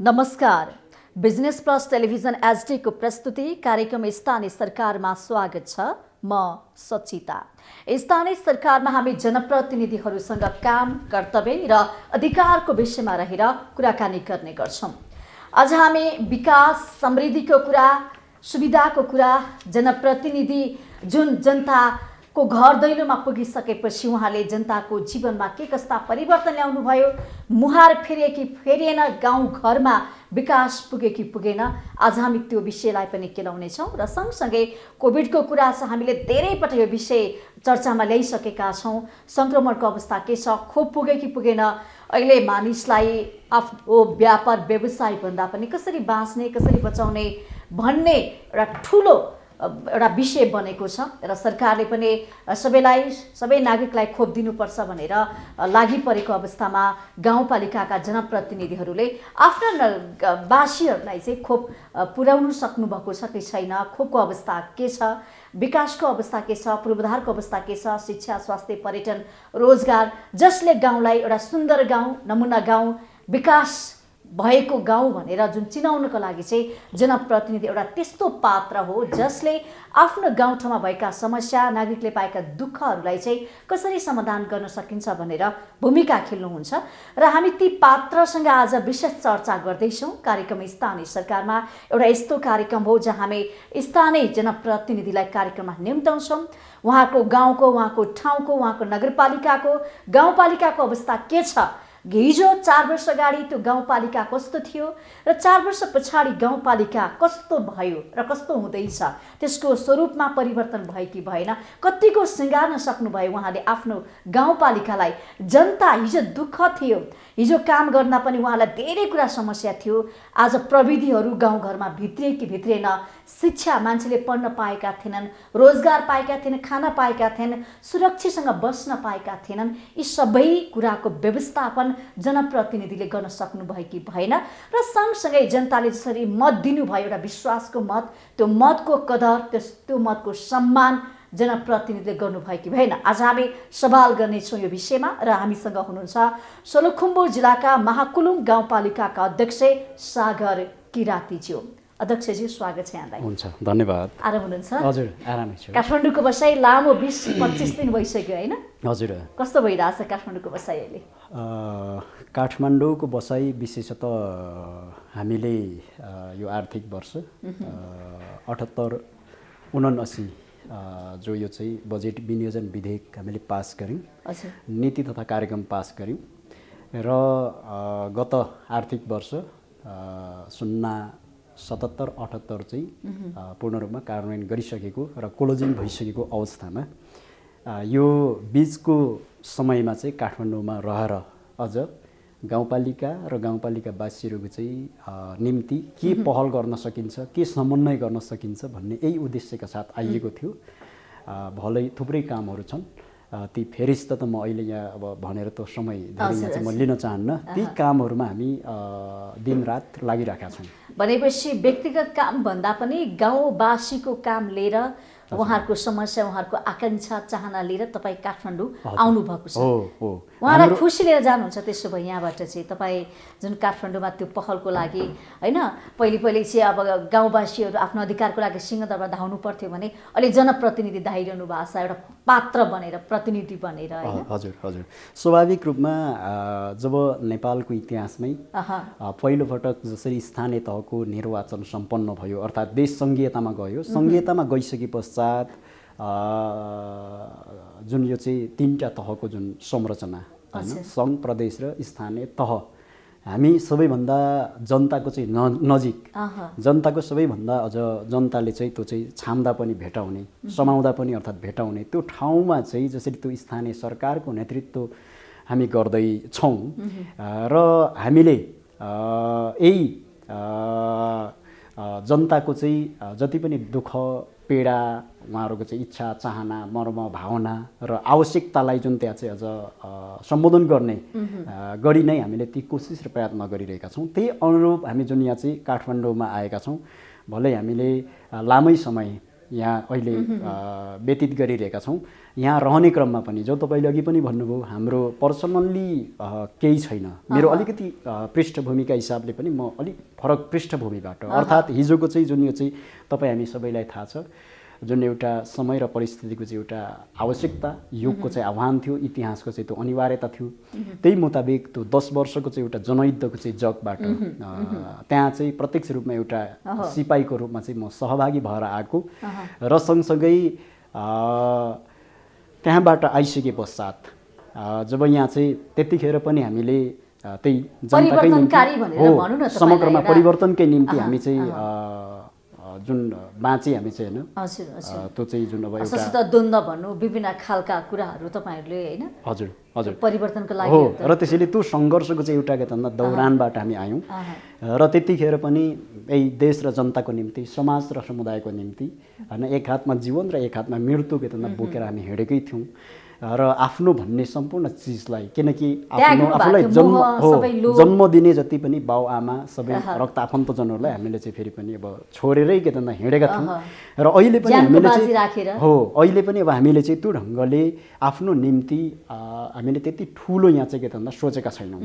नमस्कार। Business plus television HD को प्रस्तुति कार्यक्रम स्थानीय सरकारमा स्वागत छ। म सचिता। स्थानीय सरकारमा हामी जनप्रतिनिधिहरूसँग काम, कर्तव्य र अधिकारको विषयमा रहेर कुराकानी गर्ने गर्छौं। आज हामी विकास, समृद्धिको कुरा, सुविधाको कुरा, जनप्रतिनिधि जुन जनताको घर दैलोमा पुगिसकेपछि उहाँले जनताको जीवनमा के कस्ता परिवर्तन ल्याउनु भयो, मुहार फेरिए कि फेरिएन, गाउँ घरमा विकास पुगे कि पुगेन, आज हामी त्यो विषयलाई पनि केलाउनेछौँ। र सँगसँगै कोभिडको कुरा छ, हामीले धेरैपटक यो विषय चर्चामा ल्याइसकेका छौँ। सङ्क्रमणको अवस्था के छ, खोप पुगे कि पुगेन, अहिले मानिसलाई आफ्नो व्यापार व्यवसाय भन्दा पनि कसरी बाँच्ने, कसरी बचाउने भन्ने एउटा ठुलो एउटा विषय बनेको छ। र सरकारले पनि सबै नागरिकलाई खोप दिनुपर्छ भनेर लागि परेको अवस्थामा गाउँपालिकाका जनप्रतिनिधिहरूले आफ्ना वासीहरूलाई चाहिँ खोप पुर्याउन सक्नुभएको छ कि छैन, खोपको अवस्था के छ, विकासको अवस्था के छ, पूर्वाधारको अवस्था के छ, शिक्षा, स्वास्थ्य, पर्यटन, रोजगार, जसले गाउँलाई एउटा सुन्दर गाउँ, नमुना गाउँ, विकास भएको गाउँ भनेर जुन चिनाउनको लागि चाहिँ जनप्रतिनिधि एउटा त्यस्तो पात्र हो जसले आफ्नो गाउँठाउँमा भएका समस्या, नागरिकले पाएका दुःखहरूलाई चाहिँ कसरी समाधान गर्न सकिन्छ भनेर भूमिका खेल्नुहुन्छ। र हामी ती पात्रसँग आज विशेष चर्चा गर्दैछौँ। कार्यक्रम स्थानीय सरकारमा एउटा यस्तो कार्यक्रम हो जहाँ हामी स्थानीय जनप्रतिनिधिलाई कार्यक्रममा निम्ताउँछौँ। उहाँको गाउँको, उहाँको ठाउँको, उहाँको नगरपालिकाको, गाउँपालिकाको अवस्था के छ, हिजो 4 वर्ष अगाडि त्यो गाउँपालिका कस्तो थियो र 4 वर्ष पछाडि गाउँपालिका कस्तो भयो र कस्तो हुँदैछ, त्यसको स्वरूपमा परिवर्तन भयो कि भएन, कतिको सिँगार्न सक्नुभयो उहाँले आफ्नो गाउँपालिकालाई। जनता हिजो दुःख थियो, हिजो काम गर्न पनि उहाँलाई धेरै कुरा समस्या थियो। आज प्रविधिहरू गाउँघरमा भित्रिए कि भित्रिएन, शिक्षा मान्छेले पढ्न पाएका थिएनन्, रोजगार पाएका थिएनन्, खान पाएका थिएनन्, सुरक्षितसँग बस्न पाएका थिएनन्। यी सबै कुराको व्यवस्थापन जनप्रतिनिधिले गर्न सक्नुभयो कि भएन। र सँगसँगै जनताले जसरी मत दिनुभयो, एउटा विश्वासको मत, त्यो मतको कदर, त्यो मतको सम्मान जनप्रतिनिधिले गर्नुभयो कि भएन। आज हामी सवाल गर्नेछौँ यो विषयमा। र हामीसँग हुनुहुन्छ सोलुखुम्बु जिल्लाका महाकुलुङ गाउँपालिकाका अध्यक्ष सागर किरातीज्यू। अध्यक्षजी, स्वागत छ यहाँलाई। हुन्छ, धन्यवाद। आराम हुनुहुन्छ? हजुर, आरामै छु। काठमाडौँको बसाइ लामो 20-25 दिन भइसक्यो होइन? हजुर। कस्तो भइरहेछ काठमाडौँको बसाइ अहिले? काठमाडौँको बसाइ विशेषतः हामीले यो आर्थिक वर्ष 78-79 जो यो चाहिँ बजेट विनियोजन विधेयक हामीले पास गऱ्यौँ, नीति तथा कार्यक्रम पास गऱ्यौँ। र गत आर्थिक वर्ष 77-78 चाहिँ पूर्ण रूपमा कार्यान्वयन गरिसकेको र क्लोजिङ भइसकेको अवस्थामा यो बिचको समयमा चाहिँ काठमाडौँमा रहेर अझ गाउँपालिका र गाउँपालिकावासीहरूको चाहिँ निम्ति के पहल गर्न सकिन्छ, के समन्वय गर्न सकिन्छ भन्ने यही उद्देश्यका साथ आइएको थियो। भलै थुप्रै कामहरू छन्, ती फेरिस्त त म अहिले यहाँ अब भनेर त समय धेरै यहाँ चाहिँ म लिन चाहन्न। ती कामहरूमा हामी दिनरात लागिरहेका छौँ। भनेपछि व्यक्तिगत काम भन्दा पनि गाउँवासीको काम लिएर, उहाँहरूको समस्या, उहाँहरूको आकाङ्क्षा, चाहना लिएर तपाईँ काठमाडौँ आउनुभएको छ। उहाँलाई खुसी लिएर जानुहुन्छ। त्यसो भए यहाँबाट चाहिँ तपाईँ जुन काठमाडौँमा त्यो पहलको लागि होइन, पहिले चाहिँ अब गाउँवासीहरू आफ्नो अधिकारको लागि सिंहदरबार धाउनु पर्थ्यो भने अहिले जनप्रतिनिधि धाइरहनु भएको छ, एउटा पात्र बनेर, प्रतिनिधि बनेर होइन? हजुर हजुर। स्वाभाविक रूपमा जब नेपालको इतिहासमै पहिलोपटक जसरी स्थानीय तहको निर्वाचन सम्पन्न भयो, अर्थात् देश सङ्घीयतामा गयो, सङ्घीयतामा गइसके पश्चात जुन यो चाहिँ 3टा तहको जुन संरचना होइन, सङ्घ, प्रदेश र स्थानीय तह, हामी सबैभन्दा जनताको चाहिँ नजिक, जनताको सबैभन्दा अझ जनताले चाहिँ त्यो चाहिँ छाम्दा पनि भेटाउने, समाउँदा पनि अर्थात् भेटाउने त्यो ठाउँमा चाहिँ जसरी त्यो स्थानीय सरकारको नेतृत्व हामी गर्दैछौँ। र हामीले यही जनताको चाहिँ जति पनि दुःख, पीडा, उहाँहरूको चाहिँ इच्छा, चाहना, मर्म, भावना र आवश्यकतालाई जुन त्यहाँ चाहिँ अझ सम्बोधन गर्ने गरी नै हामीले ती कोसिस र प्रयत्न गरिरहेका छौँ। त्यही अनुरूप हामी जुन यहाँ चाहिँ काठमाडौँमा आएका छौँ, भलै हामीले लामै समय यहाँ अहिले व्यतीत गरिरहेका छौँ। यहाँ रहने क्रममा पनि जो तपाईँले अघि पनि भन्नुभयो हाम्रो पर्सनल्ली केही छैन, मेरो अलिकति पृष्ठभूमिका हिसाबले पनि म अलिक फरक पृष्ठभूमिबाट, अर्थात् हिजोको चाहिँ जुन यो चाहिँ तपाईँ हामी सबैलाई थाहा छ जुन एउटा समय र परिस्थितिको चाहिँ एउटा आवश्यकता, युगको चाहिँ आह्वान थियो, इतिहासको चाहिँ त्यो अनिवार्यता थियो, त्यही मुताबिक त्यो 10 वर्षको चाहिँ एउटा जनयुद्धको चाहिँ जगबाट त्यहाँ चाहिँ प्रत्यक्ष रूपमा एउटा सिपाहीको रूपमा चाहिँ म सहभागी भएर आएको र सँगसँगै त्यहाँबाट आइसके पश्चात जब यहाँ चाहिँ त्यतिखेर पनि हामीले त्यही जनताकै निम्ति समग्रमा परिवर्तनकै निम्ति हामी चाहिँ जुन बाँचे हामी चाहिँ होइन त्यो चाहिँ जुन अब एउटा द्वन्द्व भन्नु विभिन्न खालका कुराहरू तपाईहरुले हैन हजुर हजुर परिवर्तनको लागि हो र त्यसैले त्यो सङ्घर्षको चाहिँ एउटा के भन्दा दौरानबाट हामी आयौँ र त्यतिखेर पनि यही देश र जनताको निम्ति, समाज र समुदायको निम्ति हैन एक हातमा जीवन र एक हातमा मृत्यु के भन्दा बोकेर हामी हिँडेकै थियौँ र आफ्नो भन्ने सम्पूर्ण चिजलाई, किनकि आफूलाई जन्म दिने जति पनि बाउ आमा सबै रक्त आफन्तजनहरूलाई हामीले चाहिँ फेरि पनि अब छोडेरै के भन्दा हिँडेका थियौँ र अहिले पनि हामीले चाहिँ अहिले पनि अब हामीले चाहिँ त्यो ढङ्गले आफ्नो निम्ति हामीले त्यति ठुलो यहाँ चाहिँ के भन्दा सोचेका छैनौँ।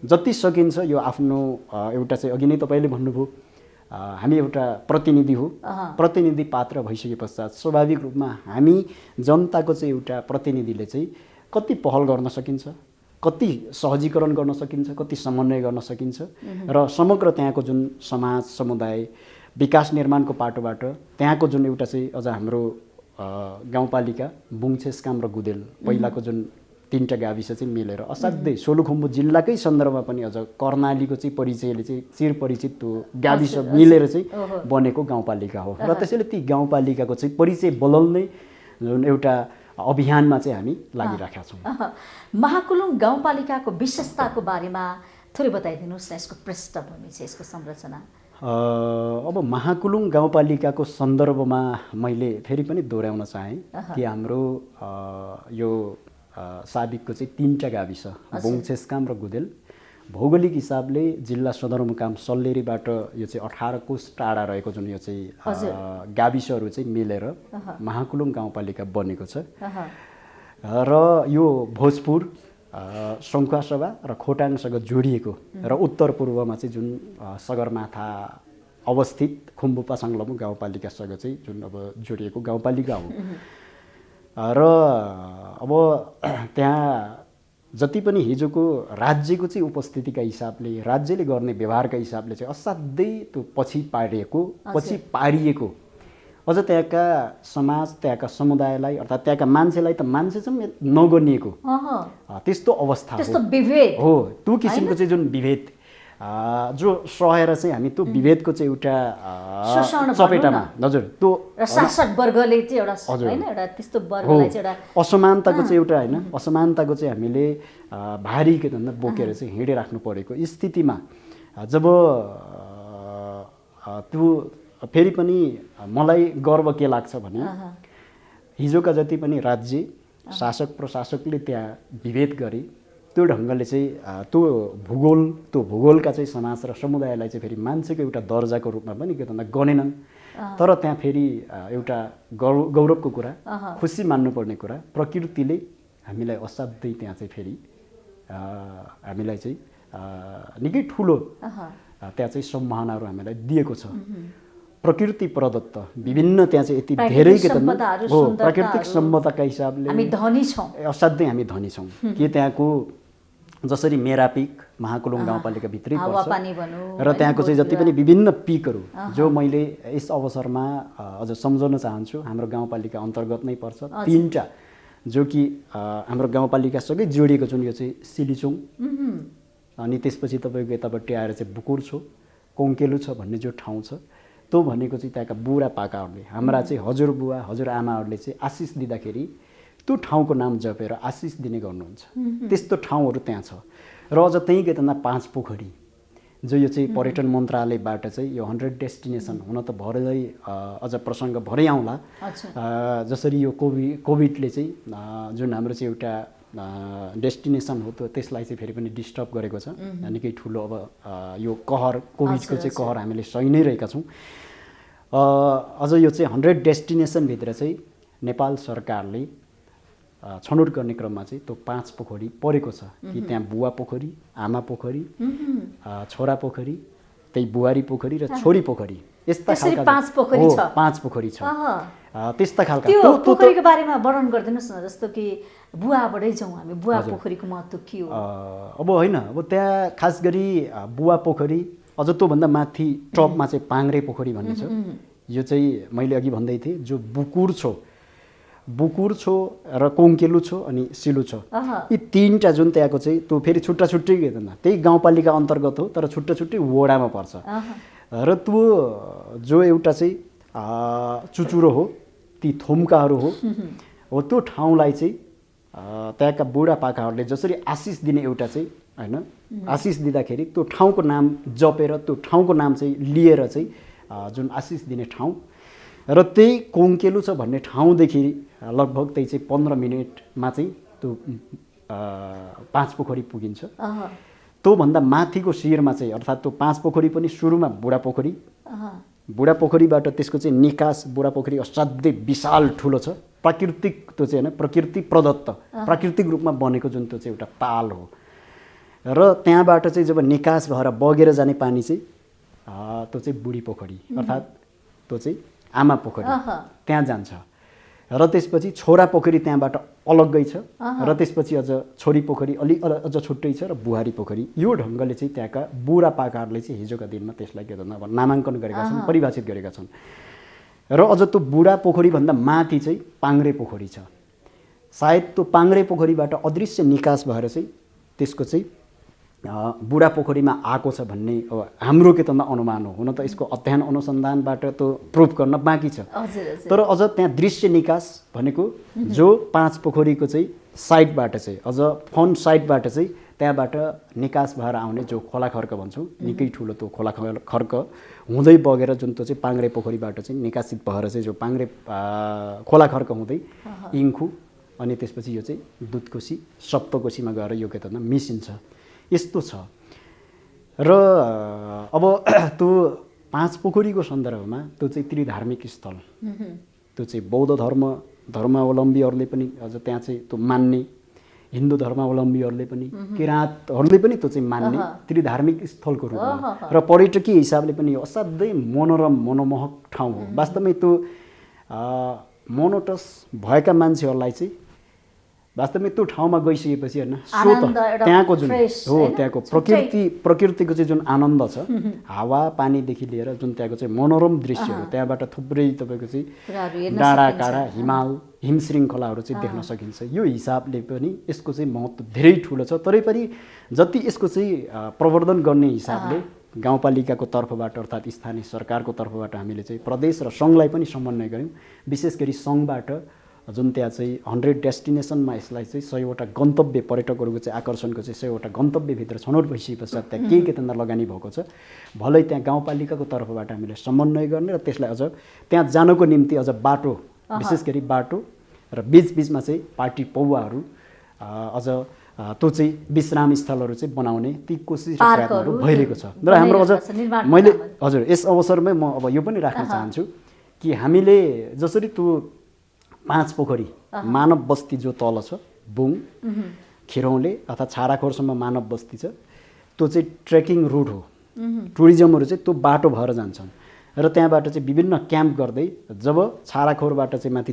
जति सकिन्छ यो आफ्नो एउटा चाहिँ अघि नै तपाईँले भन्नुभयो हामी एउटा प्रतिनिधि हो, प्रतिनिधि पात्र भइसके पश्चात स्वाभाविक रूपमा हामी जनताको चाहिँ एउटा प्रतिनिधिले चाहिँ कति पहल गर्न सकिन्छ, कति सहजीकरण गर्न सकिन्छ, कति समन्वय गर्न सकिन्छ र समग्र त्यहाँको जुन समाज समुदाय विकास निर्माणको पाटोबाट त्यहाँको जुन एउटा चाहिँ अझ हाम्रो गाउँपालिका बुङछेसकाम र गुदेल पहिलाको जुन 3टा गाविस चाहिँ मिलेर असाध्यै सोलुखुम्बु जिल्लाकै सन्दर्भमा पनि अझ कर्णालीको चाहिँ परिचयले चाहिँ चिरपरिचित त्यो गाविस मिलेर चाहिँ बनेको गाउँपालिका हो र त्यसैले ती गाउँपालिकाको चाहिँ परिचय बदल्ने जुन एउटा अभियानमा चाहिँ हामी लागिरहेका छौँ। महाकुलुङ गाउँपालिकाको विशेषताको बारेमा थोरै बताइदिनुहोस् न, यसको पृष्ठभूमि चाहिँ, यसको संरचना। अब महाकुलुङ गाउँपालिकाको सन्दर्भमा मैले फेरि पनि दोहोऱ्याउन चाहेँ कि हाम्रो यो साबिकको चाहिँ 3टा गाविस बुङछेसकाम र गुदेल भौगोलिक हिसाबले जिल्ला सदरमुकाम सल्लेरीबाट यो चाहिँ 18 कोस टाढा रहेको जुन यो चाहिँ गाविसहरू चाहिँ मिलेर महाकुलुङ गाउँपालिका बनेको छ र यो भोजपुर सङ्खुवासभा र खोटाङसँग जोडिएको र उत्तर पूर्वमा चाहिँ जुन सगरमाथा अवस्थित खुम्बु पासाङलमु गाउँपालिकासँग चाहिँ जुन अब जोडिएको गाउँपालिका हो र अब त्यहाँ जति पनि हिजोको राज्यको चाहिँ उपस्थितिका हिसाबले, राज्यले गर्ने व्यवहारका हिसाबले चाहिँ असाध्यै त्यो पछि पारिएको अझ त्यहाँका समाज, त्यहाँका समुदायलाई अर्थात् त्यहाँका मान्छेलाई त मान्छे चाहिँ नगनिएको त्यस्तो अवस्था हो। त्यो किसिमको चाहिँ जुन विभेद जो सहेर चाहिँ हामी त्यो विभेदको चाहिँ एउटा चपेटामा हजुर त्यो शासक वर्गले चाहिँ एउटा हैन एउटा त्यस्तो वर्गलाई चाहिँ एउटा असमानताको चाहिँ एउटा हैन असमानताको चाहिँ हामीले भारी के भन्दा बोकेर चाहिँ हिँडिराख्नु परेको स्थितिमा जब त्यो फेरि पनि मलाई गर्व के लाग्छ भने हिजोका जति पनि राज्य शासक प्रशासकले त्यहाँ विभेद गरे त्यो ढङ्गले चाहिँ त्यो भूगोलका चाहिँ समाज र समुदायलाई चाहिँ फेरि मान्छेको एउटा दर्जाको रूपमा पनि के भन्दा गनेनन्। तर त्यहाँ फेरि एउटा गौरवको कुरा, खुसी मान्नुपर्ने कुरा, प्रकृतिले हामीलाई असाध्यै त्यहाँ चाहिँ फेरि हामीलाई चाहिँ निकै ठुलो त्यहाँ चाहिँ सम्मानहरू हामीलाई दिएको छ। प्रकृति प्रदत्त विभिन्न त्यहाँ चाहिँ यति धेरै के हो प्राकृतिक सम्पदाका हिसाबले हामी धनी छौँ, असाध्यै हामी धनी छौँ कि त्यहाँको जसरी मेरापिक महाकुलुङ गाउँपालिका भित्रै पर्छ र त्यहाँको चाहिँ जति पनि विभिन्न पिकहरू जो मैले यस अवसरमा अझ सम्झाउन चाहन्छु हाम्रो गाउँपालिका अन्तर्गत नै पर्छ 3टा जो कि हाम्रो गाउँपालिकासँगै जोडिएको जुन यो चाहिँ सिलिचोङ अनि त्यसपछि तपाईँको यतापट्टि आएर चाहिँ बुकुर छो कोङ्केलु छ भन्ने जो ठाउँ छ त्यो भनेको चाहिँ त्यहाँका बुढा पाकाहरूले हाम्रा चाहिँ हजुरबुवा हजुरआमाहरूले चाहिँ आशिष दिँदाखेरि त्यो ठाउँको नाम जपेर आशिष दिने गर्नुहुन्छ। त्यस्तो ठाउँहरू त्यहाँ छ र अझ त्यहीँ के भन्दा 5 पोखरी जो यो चाहिँ पर्यटन मन्त्रालयबाट चाहिँ यो 100 डेस्टिनेसन हुन त भरै अझ प्रसङ्ग भरै आउँला। जसरी यो कोभिडले चाहिँ जुन हाम्रो चाहिँ एउटा डेस्टिनेसन हो त्यसलाई चाहिँ फेरि पनि डिस्टर्ब गरेको छ। निकै ठुलो अब यो कहर कोभिडको चाहिँ कहर हामीले सही नै रहेका छौँ अझ यो चाहिँ 100 डेस्टिनेसनभित्र चाहिँ नेपाल सरकारले छनौट गर्ने क्रममा चाहिँ त्यो 5 पोखरी परेको छ कि त्यहाँ बुवा पोखरी, आमा पोखरी, छोरा पोखरी, त्यही बुहारी पोखरी र छोरी पोखरी यस्ता खालका 5 पोखरी छ। 5 पोखरी छ। त्यस्ता खालका त्यो पोखरीको बारेमा वर्णन गरिदिनुहोस् न, जस्तो कि बुवाबाटै जाउँ हामी, बुवा पोखरीको महत्त्व के हो? अब होइन, अब त्यहाँ खास गरी बुवा पोखरी, अझ त्योभन्दा माथि टपमा चाहिँ पाङ्रे पोखरी भन्ने छ। यो चाहिँ मैले अघि भन्दै थिएँ, जो बुकुर छो र कोङ्केलु छो अनि सिलु छो, यी तीनटा जुन त्यहाँको चाहिँ त्यो फेरि छुट्टा छुट्टै त्यही गाउँपालिका अन्तर्गत हो तर छुट्टा छुट्टै वडामा पर्छ। र त्यो जो एउटा चाहिँ चुचुरो हो, ती थोम्काहरू हो त्यो ठाउँलाई चाहिँ त्यहाँका बुढापाकाहरूले जसरी आशिष दिने एउटा चाहिँ होइन, आशिष दिँदाखेरि त्यो ठाउँको नाम जपेर त्यो ठाउँको नाम चाहिँ लिएर चाहिँ जुन आशिष दिने ठाउँ, र त्यही कोङ्केलु छ भन्ने ठाउँदेखि लगभग त्यही चाहिँ 15 मिनटमा चाहिँ त्यो 5 पोखरी पुगिन्छ। त्योभन्दा माथिको शिरमा चाहिँ अर्थात् त्यो 5 पोखरी पनि सुरुमा बुढा पोखरीबाट त्यसको चाहिँ निकास बुढा पोखरी असाध्यै विशाल ठुलो छ। प्राकृतिक त्यो चाहिँ होइन, प्रकृति प्रदत्त प्राकृतिक रूपमा बनेको जुन त्यो चाहिँ एउटा ताल हो। र त्यहाँबाट चाहिँ जब निकास भएर बगेर जाने पानी चाहिँ त्यो चाहिँ बुढी पोखरी अर्थात् त्यो चाहिँ आमा पोखरी त्यहाँ जान्छ। र त्यसपछि छोरा पोखरी त्यहाँबाट अलग्गै छ। र त्यसपछि अझ छोरी पोखरी अझ छुट्टै छ र बुहारी पोखरी। यो ढङ्गले चाहिँ त्यहाँका बुढापाकाहरूले चाहिँ हिजोका दिनमा त्यसलाई के भन्छ नामाङ्कन गरेका छन्, परिभाषित गरेका छन्। र अझ त्यो बुढा पोखरीभन्दा माथि चाहिँ पाङ्रे पोखरी छ। सायद त्यो पाङ्रे पोखरीबाट अदृश्य निकास भएर चाहिँ त्यसको चाहिँ बुढा पोखरीमा आएको छ भन्ने हाम्रो के त अनुमान हो। हुन त यसको अध्ययन अनुसन्धानबाट त्यो प्रुफ गर्न बाँकी छ। तर अझ त्यहाँ दृश्य निकास भनेको जो 5 पोखरीको चाहिँ साइडबाट चाहिँ अझ फन साइडबाट चाहिँ त्यहाँबाट निकास भएर आउने जो खोला खर्क भन्छौँ, निकै ठुलो त्यो खोला खर्क हुँदै बगेर जुन त्यो चाहिँ पाङ्रे पोखरीबाट चाहिँ निकासित भएर चाहिँ जो पाङ्रे खोला खर्क हुँदै इङ्खु अनि त्यसपछि यो चाहिँ दुधकोशी सप्तकोशीमा गएर यो के त मिसिन्छ। यस्तो छ। र अब त्यो 5 पोखरीको सन्दर्भमा त्यो चाहिँ त्रिधार्मिक स्थल, त्यो चाहिँ बौद्ध धर्मावलम्बीहरूले पनि अझ त्यहाँ चाहिँ त्यो मान्ने, हिन्दू धर्मावलम्बीहरूले पनि, किराँतहरूले पनि त्यो चाहिँ मान्ने त्रिधार्मिक स्थलको रूपमा र पर्यटकीय हिसाबले पनि असाध्यै मनोरम मनमोहक ठाउँ हो। वास्तवमै त्यो मोनोटस भएका मान्छेहरूलाई चाहिँ वास्तवमै त्यो ठाउँमा गइसकेपछि होइन त्यहाँको जुन हो त्यहाँको प्रकृतिको चाहिँ जुन आनन्द छ, हावा पानीदेखि लिएर जुन त्यहाँको चाहिँ मनोरम दृश्य हो, त्यहाँबाट थुप्रै तपाईँको चाहिँ डाँडा काँडा हिम श्रृङ्खलाहरू चाहिँ देख्न सकिन्छ। यो हिसाबले पनि यसको चाहिँ महत्त्व धेरै ठुलो छ। तरै पनि जति यसको चाहिँ प्रवर्धन गर्ने हिसाबले गाउँपालिकाको तर्फबाट अर्थात् स्थानीय सरकारको तर्फबाट हामीले चाहिँ प्रदेश र सङ्घलाई पनि समन्वय गऱ्यौँ। विशेष गरी सङ्घबाट जुन त्यहाँ चाहिँ 100 डेस्टिनेसनमा यसलाई चाहिँ 100वटा गन्तव्य पर्यटकहरूको चाहिँ आकर्षणको चाहिँ 100वटा गन्तव्यभित्र छनौट भइसके पश्चात त्यहाँ के तन्दा लगानी भएको छ, भलै त्यहाँ गाउँपालिकाको तर्फबाट हामीले समन्वय गर्ने र त्यसलाई अझ त्यहाँ जानको निम्ति अझ बाटो, विशेष गरी बाटो र बिचबिचमा चाहिँ पार्टी पौवाहरू अझ त्यो चाहिँ विश्राम स्थलहरू चाहिँ बनाउने ती कोसिस र प्रयत्नहरू भइरहेको छ। र हाम्रो अझ मैले हजुर यस अवसरमै म अब यो पनि राख्न चाहन्छु कि हामीले जसरी त्यो 5 पोखरी मानव बस्ती जो तल छ बुङ खिरौँले अथवा छाराखोरसम्म मानव बस्ती छ, त्यो चाहिँ ट्रेकिङ रुट हो। टुरिज्महरू चाहिँ त्यो बाटो भएर जान्छन् र त्यहाँबाट चाहिँ विभिन्न क्याम्प गर्दै जब छाराखोरबाट चाहिँ माथि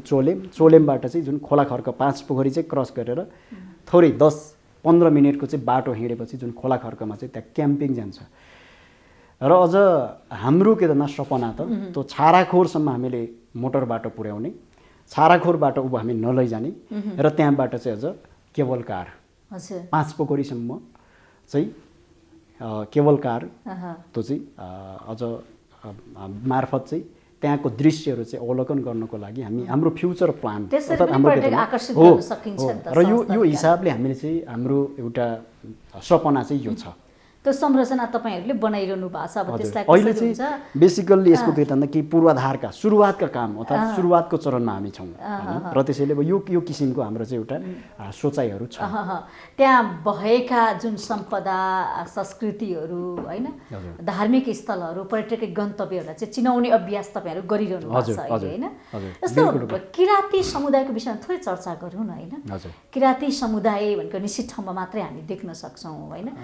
चोलेमबाट चाहिँ जुन खोला खर्क 5 पोखरी चाहिँ क्रस गरेर थोरै 10-15 मिनटको चाहिँ बाटो हिँडेपछि जुन खोला खर्कमा चाहिँ त्यहाँ क्याम्पिङ जान्छ। र अझ हाम्रो के त सपना त त्यो छाराखोरसम्म हामीले मोटर बाटो पुर्याउने, छाराखोरबाट ऊ हामी नलैजाने र त्यहाँबाट चाहिँ अझ केबल कार 5 पोखरीसम्म चाहिँ केबल कार त्यो चाहिँ अझ मार्फत चाहिँ त्यहाँको दृश्यहरू चाहिँ अवलोकन गर्नको लागि हाम्रो फ्युचर प्लान अर्थात् हाम्रो हो। र यो हिसाबले हामीले चाहिँ हाम्रो एउटा सपना चाहिँ यो छ त्यो संरचना तपाईँहरूले बनाइरहनु भएको छ। अब त्यसलाई अहिले कसरी चाहिँ हुन्छ बेसिकल्ली यसको के भन्दा कि पूर्वाधारका सुरुवातका काम अर्थात् सुरुवातको चरणमा हामी छौँ हैन। र त्यसैले अब यो किसिमको हाम्रो चाहिँ एउटा सोचाइहरू छ। त्यहाँ भएका जुन सम्पदा संस्कृतिहरू होइन धार्मिक स्थलहरू पर्यटकीय गन्तव्यहरूलाई चाहिँ चिनाउने अभ्यास तपाईँहरू गरिरहनु भएको छ होइन। जस्तो किराँती समुदायको विषयमा थोरै चर्चा गरौँ न होइन। किराँती समुदाय भनेको निश्चित ठाउँमा मात्रै हामी देख्न सक्छौँ होइन।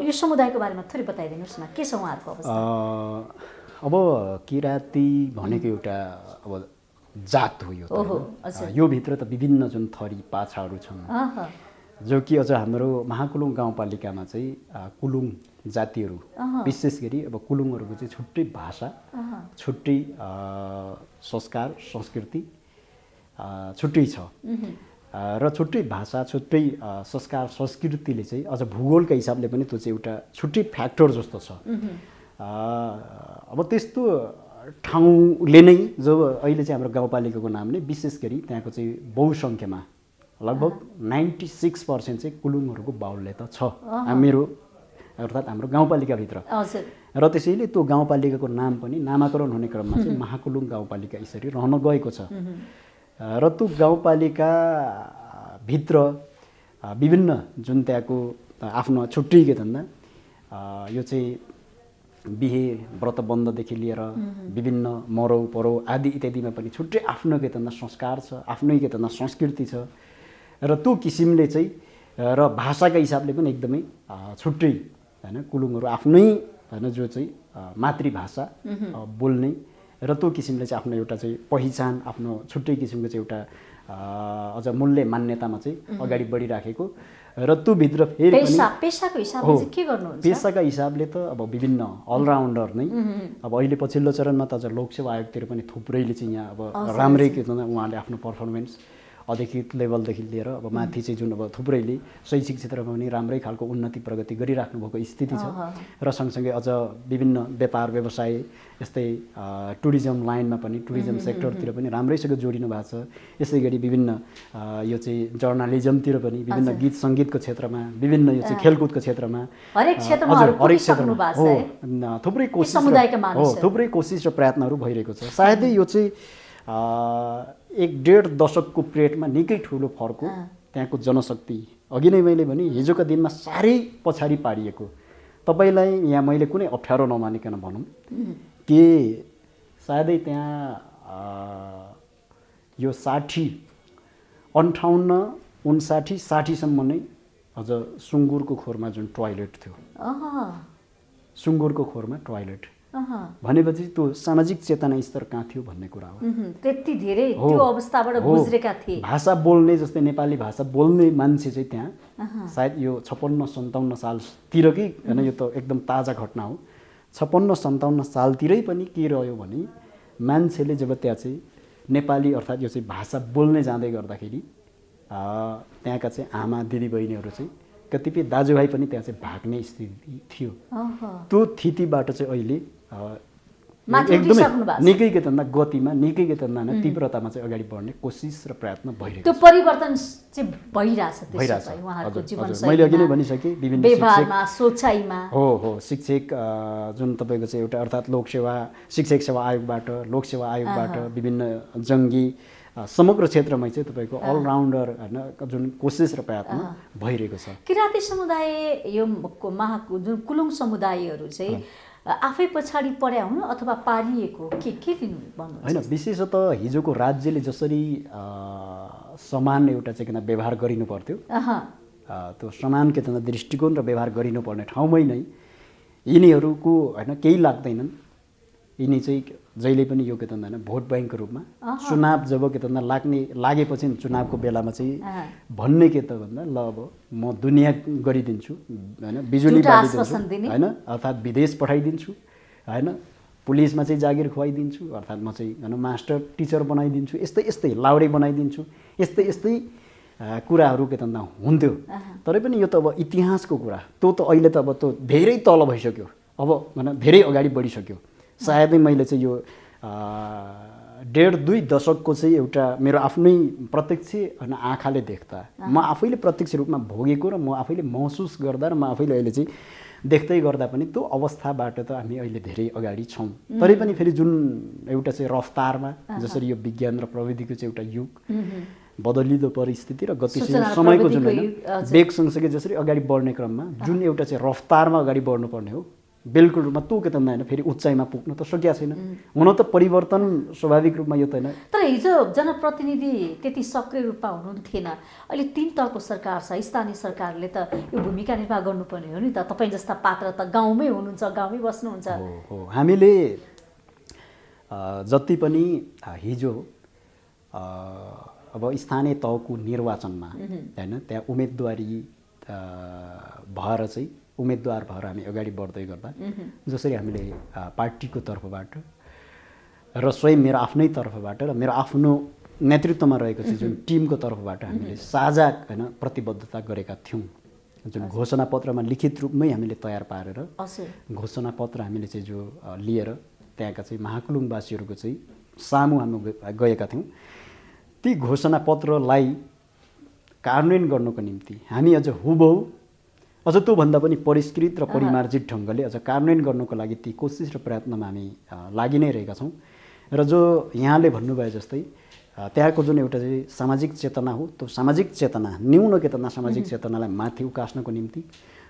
यो समुदायको बारेमा थोरै बताइदिनुहोस् न, के छ उहाँहरूको अवस्था? अब किराँती भनेको एउटा अब जात हो यो भित्र त विभिन्न जुन थरी पाछाहरू छन् जो कि अझ हाम्रो महाकुलुङ गाउँपालिकामा चाहिँ कुलुङ जातिहरू विशेष गरी अब कुलुङहरूको चाहिँ छुट्टै भाषा छुट्टै संस्कार संस्कृति छुट्टै छ र छुट्टै भाषा छुट्टै संस्कार संस्कृतिले चाहिँ अझ भूगोलका हिसाबले पनि त्यो चाहिँ एउटा छुट्टै फ्याक्टर जस्तो छ। अब त्यस्तो ठाउँले नै जो अहिले चाहिँ हाम्रो गाउँपालिकाको नाम नै विशेष गरी त्यहाँको चाहिँ बहुसङ्ख्यामा लगभग 96% चाहिँ कुलुङहरूको बाहुल्यता छ मेरो अर्थात् हाम्रो गाउँपालिकाभित्र। र त्यसैले त्यो गाउँपालिकाको नाम पनि नामाकरण हुने क्रममा चाहिँ महाकुलुङ गाउँपालिका यसरी रहन गएको छ। र त्यो गाउँपालिका भित्र विभिन्न जुन त्यहाँको आफ्नो छुट्टै के भन्दा यो चाहिँ बिहे व्रतबन्धदेखि लिएर विभिन्न मरौ परौ आदि इत्यादिमा पनि छुट्टै आफ्नो के भन्दा संस्कार छ, आफ्नै के भन्दा संस्कृति छ। र त्यो किसिमले चाहिँ र भाषाका हिसाबले पनि एकदमै छुट्टै हैन कुलुङहरू आफ्नै हैन जो चाहिँ मातृभाषा बोल्ने र त्यो किसिमले चाहिँ आफ्नो एउटा चाहिँ पहिचान आफ्नो छुट्टै किसिमको चाहिँ एउटा अझ मूल्य मान्यतामा चाहिँ अगाडि बढिराखेको। र त्यो भित्र फेरि पनि पेशाको हिसाबले चाहिँ के गर्नुहुन्छ? पेशाका हिसाबले त अब विभिन्न अलराउन्डर नै अब अहिले पछिल्लो चरणमा त अझ लोकसेवा आयोगतिर पनि थुप्रैले चाहिँ यहाँ अब राम्रै के भन्दा उहाँले आफ्नो पर्फर्मेन्स अधिकृत लेभलदेखि लिएर अब माथि चाहिँ जुन अब थुप्रैले शैक्षिक क्षेत्रमा पनि राम्रै खालको उन्नति प्रगति गरिराख्नु भएको स्थिति छ। र सँगसँगै अझ विभिन्न व्यापार व्यवसाय यस्तै टुरिज्म लाइनमा पनि टुरिज्म सेक्टरतिर पनि राम्रैसँग जोडिनु भएको छ। यसै गरी विभिन्न यो चाहिँ जर्नलिजमतिर पनि विभिन्न गीत सङ्गीतको क्षेत्रमा विभिन्न यो चाहिँ खेलकुदको क्षेत्रमा हरेक क्षेत्रमा थुप्रै कोसिस र प्रयत्नहरू भइरहेको छ। सायदै यो चाहिँ 1.5 दशकको पिरियडमा निकै ठुलो फर्क हो। त्यहाँको जनशक्ति अघि नै मैले भने हिजोका दिनमा साह्रै पछाडि पारिएको। तपाईँलाई यहाँ मैले कुनै अप्ठ्यारो नमानिकन भनौँ कि सायदै त्यहाँ यो 58-59-60 नै अझ सुँगुरको खोरमा जुन टोयलेट थियो सुँगुरको खोरमा टोयलेट भनेपछि त्यो सामाजिक चेतना स्तर कहाँ थियो भन्ने कुरा हो। त्यति धेरै त्यो अवस्थाबाट गुज्रेका थिए। भाषा बोल्ने जस्तै नेपाली भाषा बोल्ने मान्छे चाहिँ त्यहाँ सायद यो 56-57 सालतिरकै हैन यो त एकदम ताजा घटना हो। 56-57 सालतिरै पनि के रह्यो भने मान्छेले जब त्यहाँ चाहिँ नेपाली अर्थात् यो चाहिँ भाषा बोल्ने जाँदै गर्दाखेरि त्यहाँका चाहिँ आमा दिदीबहिनीहरू चाहिँ कतिपय दाजुभाइ पनि त्यहाँ चाहिँ भाग्ने स्थिति थियो। त्यो स्थितिबाट चाहिँ अहिले एकदमै निकै के भन्दा गतिमा निकै के भन्दा तीव्रतामा चाहिँ अगाडि बढ्ने कोसिस र प्रयत्न भइरहेको छ। त्यो परिवर्तन चाहिँ भइरहेछ उहाँहरूको जीवनशैलीमा, मैले अघि नै भनिसकेँ विभिन्न व्यवहारमा सोचाइमा हो शिक्षक जुन तपाईँको चाहिँ एउटा अर्थात् लोकसेवा शिक्षक सेवा आयोगबाट लोकसेवा आयोगबाट विभिन्न जङ्गी समग्र क्षेत्रमा चाहिँ तपाईँको अलराउन्डर हैन जुन कोसिस र प्रयत्न भइरहेको छ। किराँती समुदाय यो जुन कुलुङ समुदायहरू चाहिँ आफै पछाडि पढ्या हुनु अथवा पारिएको के लिनु भन्नु हैन? विशेषतः हिजोको राज्यले जसरी समान एउटा चाहिँ किन व्यवहार गरिनु पर्थ्यो त्यो समान के भन्दा दृष्टिकोण र व्यवहार गरिनुपर्ने ठाउँमै नै यिनीहरूको हैन केही लाग्दैनन्। यिनी चाहिँ जहिले पनि यो के भन्दा भोट ब्याङ्कको रूपमा चुनाव जब के भन्दा लागेपछि चुनावको बेलामा चाहिँ भन्ने के त भन्दा ल अब म दुनियाँ गरिदिन्छु हैन बिजुली बालिदिन्छु हैन अर्थात् विदेश पठाइदिन्छु हैन पुलिसमा चाहिँ जागिर खुवाइदिन्छु अर्थात् म चाहिँ हैन मास्टर टिचर बनाइदिन्छु यस्तै यस्तै लाउडे बनाइदिन्छु यस्तै यस्तै कुराहरू के भन्दा हुन्थ्यो। तरै पनि यो त अब इतिहासको कुरा त्यो त अहिले त अब त्यो धेरै तल भइसक्यो। अब हैन धेरै अगाडि बढिसक्यो। सायदै मैले चाहिँ यो 1.5-2 दशकको चाहिँ एउटा मेरो आफ्नै प्रत्यक्ष हैन आँखाले देख्दा म आफैले प्रत्यक्ष रूपमा भोगेको र म आफैले महसुस गर्दा र म आफैले अहिले चाहिँ देख्दै गर्दा पनि त्यो अवस्थाबाट त हामी अहिले धेरै अगाडि छौँ। तरै पनि फेरि जुन एउटा चाहिँ रफ्तारमा जसरी यो विज्ञान र प्रविधिको चाहिँ एउटा युग बदलिदो परिस्थिति र गतिशील समयको जुन वेग सँगसँगै जसरी अगाडि बढ्ने क्रममा जुन एउटा चाहिँ रफ्तारमा अगाडि बढ्नुपर्ने हो बिल्कुल रूपमा त्यो के त होइन फेरि उचाइमा पुग्न त सकिया छैन। हुन त परिवर्तन स्वाभाविक रूपमा यो त होइन। तर हिजो जनप्रतिनिधि त्यति सक्रिय रूपमा हुनुहुन्थेन, अहिले 3 तहको सरकार छ, स्थानीय सरकारले त यो भूमिका निर्वाह गर्नुपर्ने हो नि त। तपाईँ जस्ता पात्र त गाउँमै हुनुहुन्छ, गाउँमै बस्नुहुन्छ। हो हामीले जति पनि हिजो अब स्थानीय तहको निर्वाचनमा होइन त्यहाँ उम्मेदवारी भएर चाहिँ उम्मेदवार भएर हामी अगाडि बढ्दै गर्दा जसरी हामीले पार्टीको तर्फबाट र स्वयं मेरो आफ्नै तर्फबाट र मेरो आफ्नो नेतृत्वमा रहेको चाहिँ जुन टिमको तर्फबाट हामीले साझा होइन प्रतिबद्धता गरेका थियौँ। जुन घोषणापत्रमा लिखित रूपमै हामीले तयार पारेर घोषणापत्र हामीले चाहिँ जो लिएर त्यहाँका चाहिँ महाकुलुङवासीहरूको चाहिँ सामु हामी गएका थियौँ। ती घोषणापत्रलाई कार्यान्वयन गर्नको निम्ति हामी अझ हुबहु अझ त्योभन्दा पनि परिष्कृत र परिमार्जित ढङ्गले अझ कार्यान्वयन गर्नको लागि ती कोसिस र प्रयत्नमा हामी लागि नै रहेका छौँ। र जो यहाँले भन्नुभयो जस्तै त्यहाँको जुन एउटा चाहिँ सामाजिक चेतना हो त्यो सामाजिक चेतना न्यून चेतना सामाजिक चेतनालाई माथि उकास्नको निम्ति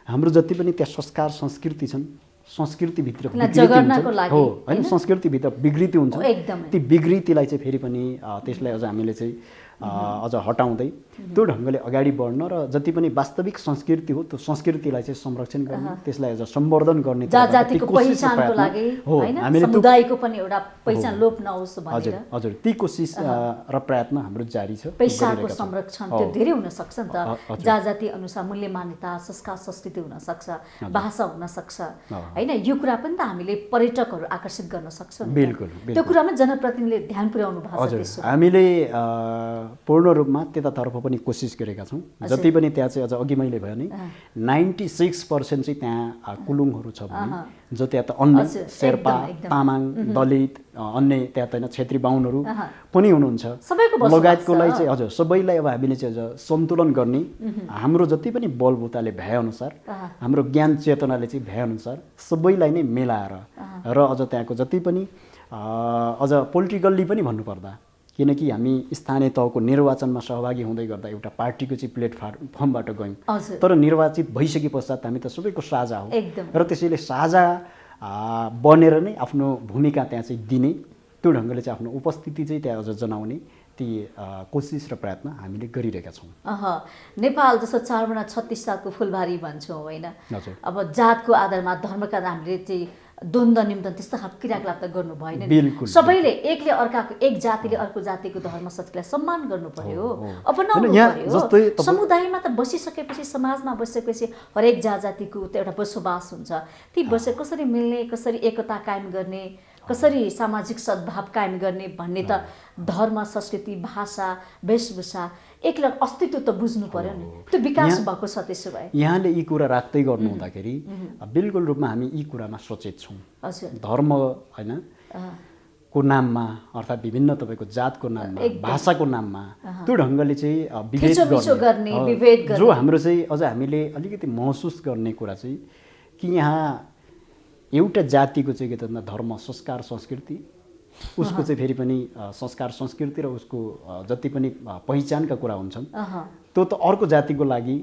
हाम्रो जति पनि त्यहाँ संस्कार संस्कृति छन् संस्कृतिभित्र हो होइन संस्कृतिभित्र विकृति हुन्छ ती विकृतिलाई चाहिँ फेरि पनि त्यसलाई अझ हामीले चाहिँ अझ हटाउँदै त्यो ढङ्गले अगाडि बढ्न र जति पनि वास्तविक संस्कृति हो त्यो संस्कृतिलाई चाहिँ संरक्षण गर्ने त्यसलाई अझ सम्वर्धन गर्ने जातिको पहिचानको लागि हैन समुदायको पनि एउटा पहिचान लोप नहोस् भनेर हजुर ती कोसिस र प्रयत्न हाम्रो जारी छ। पेशाको संरक्षण त्यो धेरै हुन सक्छ नि त, जाति अनुसार मूल्य मान्यता संस्कार संस्कृति हुन सक्छ, भाषा हुन सक्छ हैन। यो कुरा पनि त हामीले पर्यटकहरू आकर्षित गर्न सक्छौँ। बिल्कुल त्यो कुरामा जनप्रतिनिधिले ध्यान पुर्याउनु भएको छ। हामीले पूर्ण रूपमा त्यतातर्फ पनि कोसिस गरेका छौँ। जति पनि त्यहाँ चाहिँ अझ अघि मैले भयो नि 96% चाहिँ त्यहाँ कुलुङहरू छ भने जो त्यहाँ त अन्य शेर्पा तामाङ दलित अन्य त्यहाँ त क्षेत्री बाहुनहरू पनि हुनुहुन्छ लगायतकोलाई चाहिँ हजुर सबैलाई अब हामीले चाहिँ अझ सन्तुलन गर्ने हाम्रो जति पनि बलबुताले भ्याएअनुसार हाम्रो ज्ञान चेतनाले चाहिँ भ्याएअनुसार सबैलाई नै मिलाएर र अझ त्यहाँको जति पनि अझ पोलिटिकल्ली पनि भन्नुपर्दा किनकि हामी स्थानीय तहको निर्वाचनमा सहभागी हुँदै गर्दा एउटा पार्टीको चाहिँ प्लेटफर्मबाट गयौँ तर निर्वाचित भइसके पश्चात हामी त सबैको साझा हो र त्यसैले साझा बनेर नै आफ्नो भूमिका त्यहाँ चाहिँ दिने त्यो ढङ्गले चाहिँ आफ्नो उपस्थिति चाहिँ त्यहाँ अझ जनाउने ती कोसिस र प्रयत्न हामीले गरिरहेका छौँ। नेपाल जस्तो 4 वर्ना 36 जातको फुलबारी भन्छौँ होइन, अब जातको आधारमा धर्मका हामीले चाहिँ द्वन्द्व निम्दन त्यस्तो खालको क्रियाकलाप त गर्नु भएन। सबैले एकले अर्काको एक जातिले अर्को जातिको धर्म संस्कृतिलाई सम्मान गर्नु पर्यो, अपनाउनु पर्यो। समुदायमा त बसिसकेपछि समाजमा बसिसकेपछि हरेक जातिको त एउटा बसोबास हुन्छ। ती बसे कसरी मिल्ने, कसरी एकता कायम गर्ने, कसरी सामाजिक सद्भाव कायम गर्ने भन्ने त धर्म संस्कृति भाषा वेशभूषा एकलाई अस्तित्व त बुझ्नु पर्यो नि, त्यो विकास भएको छ। त्यसो भए यहाँले यी कुरा राख्दै गर्नु हुँदाखेरि बिल्कुल रूपमा हामी यी कुरामा सचेत छौँ। धर्म होइन को नाममा अर्थात् विभिन्न तपाईँको जातको नाममा भाषाको नाममा त्यो ढङ्गले चाहिँ विभेद गर्ने जो हाम्रो चाहिँ अझ हामीले अलिकति महसुस गर्ने कुरा चाहिँ कि यहाँ एउटा जातिको चाहिँ के त धर्म संस्कार संस्कृति उसको चाहिँ फेरि पनि संस्कार संस्कृति र उसको जति पनि पहिचानका कुरा हुन्छन् त्यो त अर्को जातिको लागि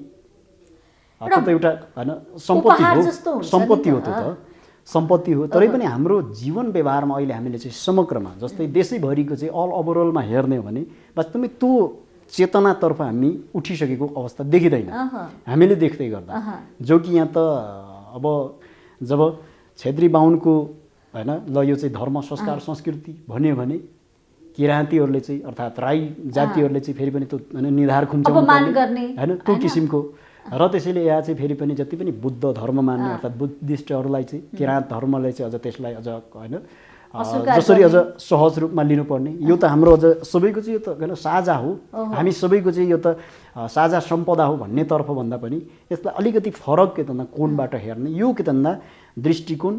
त्यो त एउटा होइन सम्पत्ति हो त्यो त सम्पत्ति हो। तरै पनि हाम्रो जीवन व्यवहारमा अहिले हामीले चाहिँ समग्रमा जस्तै देशैभरिको चाहिँ अल ओभरअलमा हेर्ने हो भने वास्तवमै त्यो चेतनातर्फ हामी उठिसकेको अवस्था देखिँदैन हामीले देख्दै गर्दा। जो कि यहाँ त अब जब क्षेत्री बाहुनको होइन ल यो चाहिँ धर्म संस्कार संस्कृति भन्यो भने किराँतीहरूले चाहिँ अर्थात् राई जातिहरूले चाहिँ फेरि पनि त्यो होइन निधार खुम्चाउने होइन त्यो किसिमको र त्यसैले यहाँ चाहिँ फेरि पनि जति पनि बुद्ध धर्म मान्ने अर्थात् बुद्धिस्टहरूलाई चाहिँ किराँत धर्मलाई चाहिँ अझ त्यसलाई अझ होइन जसरी अझ सहज रूपमा लिनुपर्ने यो त हाम्रो अझ सबैको चाहिँ यो त होइन साझा हो, हामी सबैको चाहिँ यो त साझा सम्पदा हो भन्नेतर्फ भन्दा पनि यसलाई अलिकति फरक के त कोणबाट हेर्ने यो के त दृष्टिकोण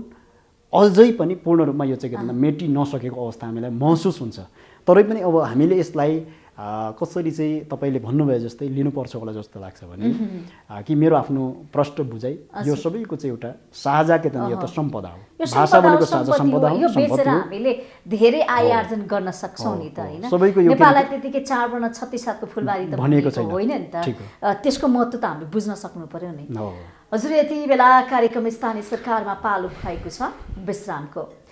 अझै पनि पूर्ण रूपमा यो चाहिँ के भन्दा मेटि नसकेको अवस्था हामीलाई महसुस हुन्छ। तरै पनि अब हामीले यसलाई कसरी चाहिँ तपाईँले भन्नुभयो जस्तै लिनुपर्छ होला जस्तो लाग्छ भने कि मेरो आफ्नो प्रष्ट बुझाइ यो सबैको चाहिँ एउटा साझा के त यो त सम्पदा हो, भाषा भनेको साझा सम्पदा हो, यो बेचेर सम्पत्ति हो। हामीले धेरै आय आर्जन गर्न सक्छौँ नि त हैन। सबैको यो नेपाललाई त्यतिकै चाडवर्ण 36/7 को फुलबारी त भनेको भनेको छैन। होइन नि त। ठिक त्यसको महत्त्व त हामीले बुझ्न सक्नु पर्यो नि। हो। हजुर, यति बेला कार्यक्रम स्थानीय सरकारमा पालो भएको छ विश्रामको।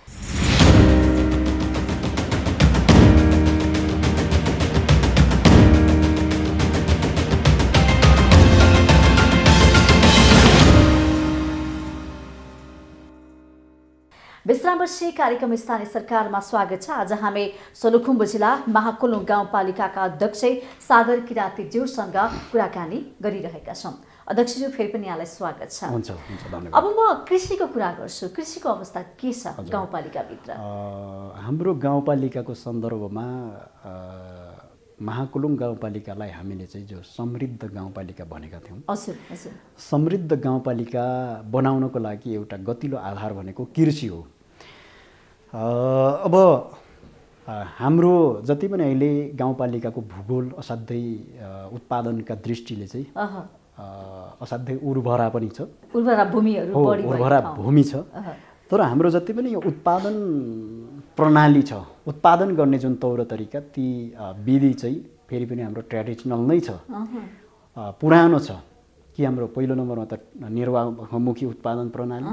विश्रामपछि कार्यक्रम स्थानीय सरकारमा स्वागत छ। आज हामी सोलुखुम्बु जिल्ला महाकुलुङ गाउँपालिकाका अध्यक्ष सागर किराँतीज्यूसँग कुराकानी गरिरहेका छौँ। अध्यक्षज्यू, फेरि पनि यहाँलाई स्वागत छ। हुन्छ हुन्छ, धन्यवाद। अब म कृषिको कुरा गर्छु। कृषिको अवस्था के छ गाउँपालिकाभित्र? हाम्रो गाउँपालिकाको सन्दर्भमा महाकुलुङ गाउँपालिकालाई हामीले चाहिँ जो समृद्ध गाउँपालिका भनेका थियौँ। हजुर हजुर। समृद्ध गाउँपालिका बनाउनको लागि एउटा गतिलो आधार भनेको कृषि हो। अब हाम्रो जति पनि अहिले गाउँपालिकाको भूगोल असाध्यै उत्पादनका दृष्टिले चाहिँ असाध्यै उर्वरा पनि छ, उर्वरा भूमिहरू बढी उर्वरा भूमि छ। तर हाम्रो जति पनि यो उत्पादन प्रणाली छ, उत्पादन गर्ने जुन तौर तरिका, ती विधि चाहिँ फेरि पनि हाम्रो ट्रेडिसनल नै छ, पुरानो छ। कि हाम्रो पहिलो नम्बरमा त निर्वाहमुखी उत्पादन प्रणाली,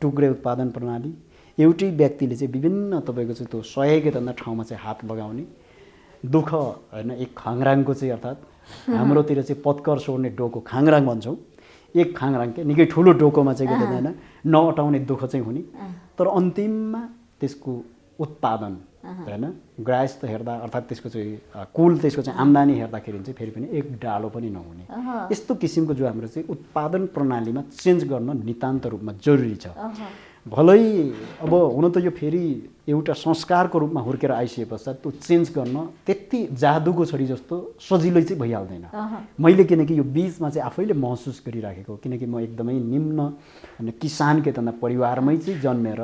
टुक्रे उत्पादन प्रणाली। एउटै व्यक्तिले चाहिँ विभिन्न तपाईँको चाहिँ त्यो 100 भन्दा ठाउँमा चाहिँ हात लगाउने दुःख होइन। एक खाङ्राङको चाहिँ अर्थात् हाम्रोतिर चाहिँ पत्कर सोर्ने डोको खाङ्राङ भन्छौँ। एक खाङ्राङ के निकै ठुलो डोकोमा चाहिँ के त होइन नअटाउने दुःख चाहिँ हुने। तर अन्तिममा त्यसको उत्पादन होइन ग्रास त हेर्दा अर्थात् त्यसको चाहिँ कुल त्यसको चाहिँ आम्दानी हेर्दाखेरि चाहिँ फेरि पनि एक डालो पनि नहुने। यस्तो किसिमको जो हाम्रो चाहिँ उत्पादन प्रणालीमा चेन्ज गर्न नितान्त रूपमा जरुरी छ। भलै अब हुन त यो फेरि एउटा संस्कारको रूपमा हुर्केर आइसके पश्चात त्यो चेन्ज गर्न त्यति जादुको छडी जस्तो सजिलै चाहिँ भइहाल्दैन। मैले किनकि यो बिचमा चाहिँ आफैले महसुस गरिराखेको, किनकि म एकदमै निम्न होइन किसान के तन्दा परिवारमै चाहिँ जन्मेर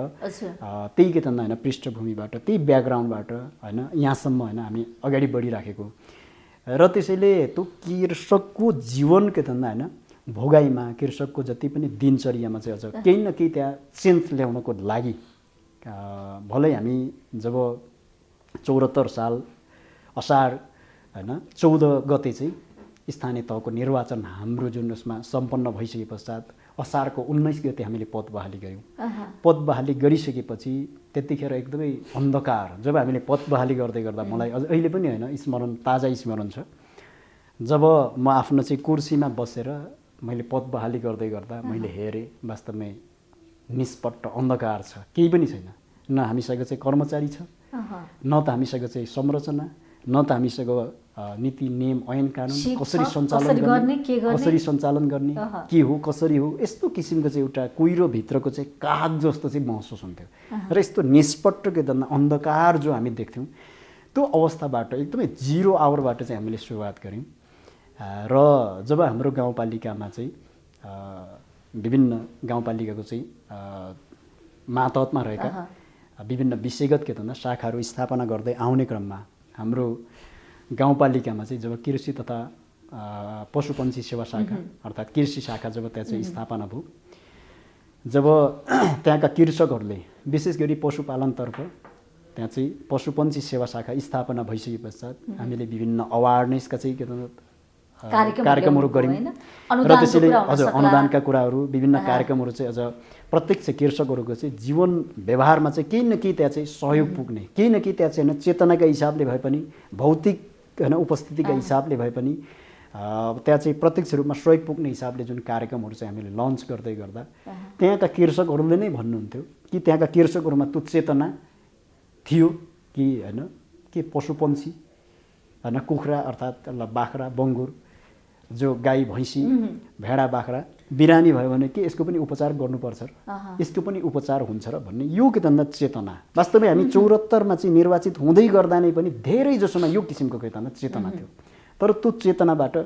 त्यही के तन्दा होइन पृष्ठभूमिबाट, त्यही ब्याकग्राउन्डबाट होइन यहाँसम्म होइन हामी अगाडि बढिराखेको र त्यसैले त्यो कृषकको जीवन के तन्दा होइन भोगाइमा, कृषकको जति पनि दिनचर्यामा चाहिँ अझ केही न केही त्यहाँ चेन्ज ल्याउनको लागि भलै हामी जब 74 साल असार होइन 14 गते चाहिँ स्थानीय तहको निर्वाचन हाम्रो जुन उसमा सम्पन्न भइसके पश्चात असारको 19 गते हामीले पद बहाली गऱ्यौँ। पद बहाली गरिसकेपछि त्यतिखेर एकदमै अन्धकार, जब हामीले पद बहाली गर्दै गर्दा मलाई अहिले पनि होइन स्मरण, ताजा स्मरण छ। जब म आफ्नो चाहिँ कुर्सीमा बसेर मैले पद बहाली गर्दै गर्दा मैले हेरेँ वास्तवमै निष्पट्ट अन्धकार छ, केही पनि छैन। न हामीसँग चाहिँ कर्मचारी छ, न त हामीसँग चाहिँ संरचना, न त हामीसँग नीति नियम ऐन कानुन कसरी सञ्चालन गर्ने, के हो कसरी हो, यस्तो किसिमको चाहिँ एउटा कुहिरो भित्रको चाहिँ काग जस्तो चाहिँ महसुस हुन्थ्यो। र यस्तो निष्पट्ट के भन्दा अन्धकार जो हामी देख्थ्यौँ, त्यो अवस्थाबाट एकदमै 0 आवरबाट चाहिँ हामीले सुरुवात गऱ्यौँ। र जब हाम्रो गाउँपालिकामा चाहिँ विभिन्न गाउँपालिकाको चाहिँ मातहतमा रहेका विभिन्न विषयगत के भन्दा शाखाहरू स्थापना गर्दै आउने क्रममा हाम्रो गाउँपालिकामा चाहिँ जब कृषि तथा पशुपन्छी सेवा शाखा अर्थात् कृषि शाखा जब त्यहाँ चाहिँ स्थापना भयो, जब त्यहाँका कृषकहरूले विशेष गरी पशुपालनतर्फ त्यहाँ चाहिँ पशुपन्छी सेवा शाखा स्थापना भइसके पश्चात हामीले विभिन्न अवेरनेसका चाहिँ के भन्दा कार्यक्रमहरू गऱ्यौँ। र त्यसैले हजुर अनुदानका कुराहरू, विभिन्न कार्यक्रमहरू चाहिँ अझ प्रत्यक्ष कृषकहरूको चाहिँ जीवन व्यवहारमा चाहिँ केही न केही त्यहाँ चाहिँ सहयोग पुग्ने, केही न केही त्यहाँ चाहिँ होइन चेतनाका हिसाबले भए पनि, भौतिक होइन उपस्थितिका हिसाबले भए पनि त्यहाँ चाहिँ प्रत्यक्ष रूपमा सहयोग पुग्ने हिसाबले जुन कार्यक्रमहरू चाहिँ हामीले लन्च गर्दै गर्दा त्यहाँका कृषकहरूले नै भन्नुहुन्थ्यो कि त्यहाँका कृषकहरूमा त्यो चेतना थियो कि होइन के पशुपन्छी होइन कुखुरा अर्थात् बाख्रा बङ्गुर जो गाई भैँसी भेडा बाख्रा बिरामी भयो भने के यसको पनि उपचार गर्नुपर्छ र यसको पनि उपचार हुन्छ र भन्ने यो के भन्दा चेतना वास्तवमै हामी 74मा चाहिँ निर्वाचित हुँदै गर्दा नै पनि धेरै जसोमा यो किसिमको के भन्दा चेतना थियो। तर त्यो चेतनाबाट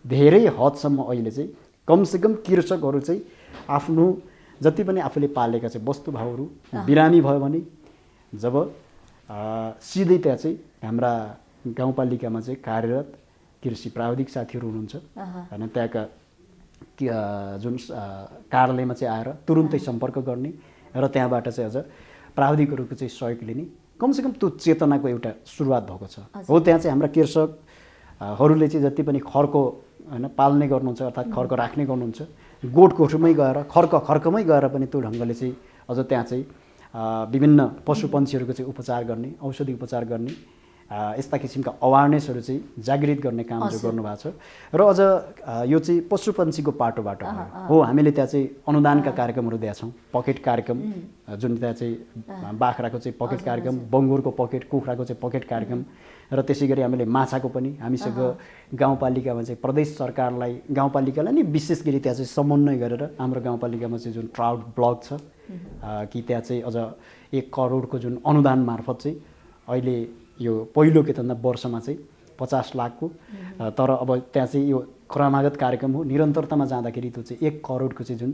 धेरै हदसम्म अहिले चाहिँ कमसेकम कृषकहरू चाहिँ आफ्नो जति पनि आफूले पालेका चाहिँ वस्तुभावहरू बिरामी भयो भने जब सिधै त्यहाँ चाहिँ हाम्रा गाउँपालिकामा चाहिँ कार्यरत कृषि प्राविधिक साथीहरू हुनुहुन्छ होइन, त्यहाँका जुन कार्यालयमा चाहिँ आएर तुरुन्तै सम्पर्क गर्ने र त्यहाँबाट चाहिँ अझ प्राविधिकहरूको चाहिँ सहयोग लिने कमसेकम त्यो चेतनाको एउटा सुरुवात भएको छ। हो त्यहाँ चाहिँ हाम्रा कृषकहरूले चाहिँ जति पनि खर्को होइन पाल्ने गर्नुहुन्छ अर्थात् खर्क राख्ने गर्नुहुन्छ, गोठमै गएर खर्कमै गएर पनि त्यो ढङ्गले चाहिँ अझ त्यहाँ चाहिँ विभिन्न पशु पन्छीहरूको चाहिँ उपचार गर्ने, औषधि उपचार गर्ने, यस्ता किसिमका अवेरनेसहरू चाहिँ जागृत गर्ने काम जो गर्नुभएको छ। र अझ यो चाहिँ पशु पन्छीको पाटोबाट हो, हामीले त्यहाँ चाहिँ अनुदानका कार्यक्रमहरू दिएका छौँ। पकेट कार्यक्रम जुन त्यहाँ चाहिँ बाख्राको चाहिँ पकेट कार्यक्रम, बङ्गुरको पकेट, कुखुराको चाहिँ पकेट कार्यक्रम, र त्यसै गरी हामीले माछाको पनि हामीसँग गाउँपालिकामा चाहिँ प्रदेश सरकारलाई गाउँपालिकालाई नि विशेष गरी त्यहाँ चाहिँ समन्वय गरेर हाम्रो गाउँपालिकामा चाहिँ जुन ट्राउट ब्लक छ कि त्यहाँ चाहिँ अझ 1 करोडको जुन अनुदान मार्फत चाहिँ अहिले यो पहिलो वर्षमा चाहिँ 50 लाखको, तर अब त्यहाँ चाहिँ यो क्रमागत कार्यक्रम हो, निरन्तरतामा जाँदाखेरि त्यो चाहिँ 1 करोडको चाहिँ जुन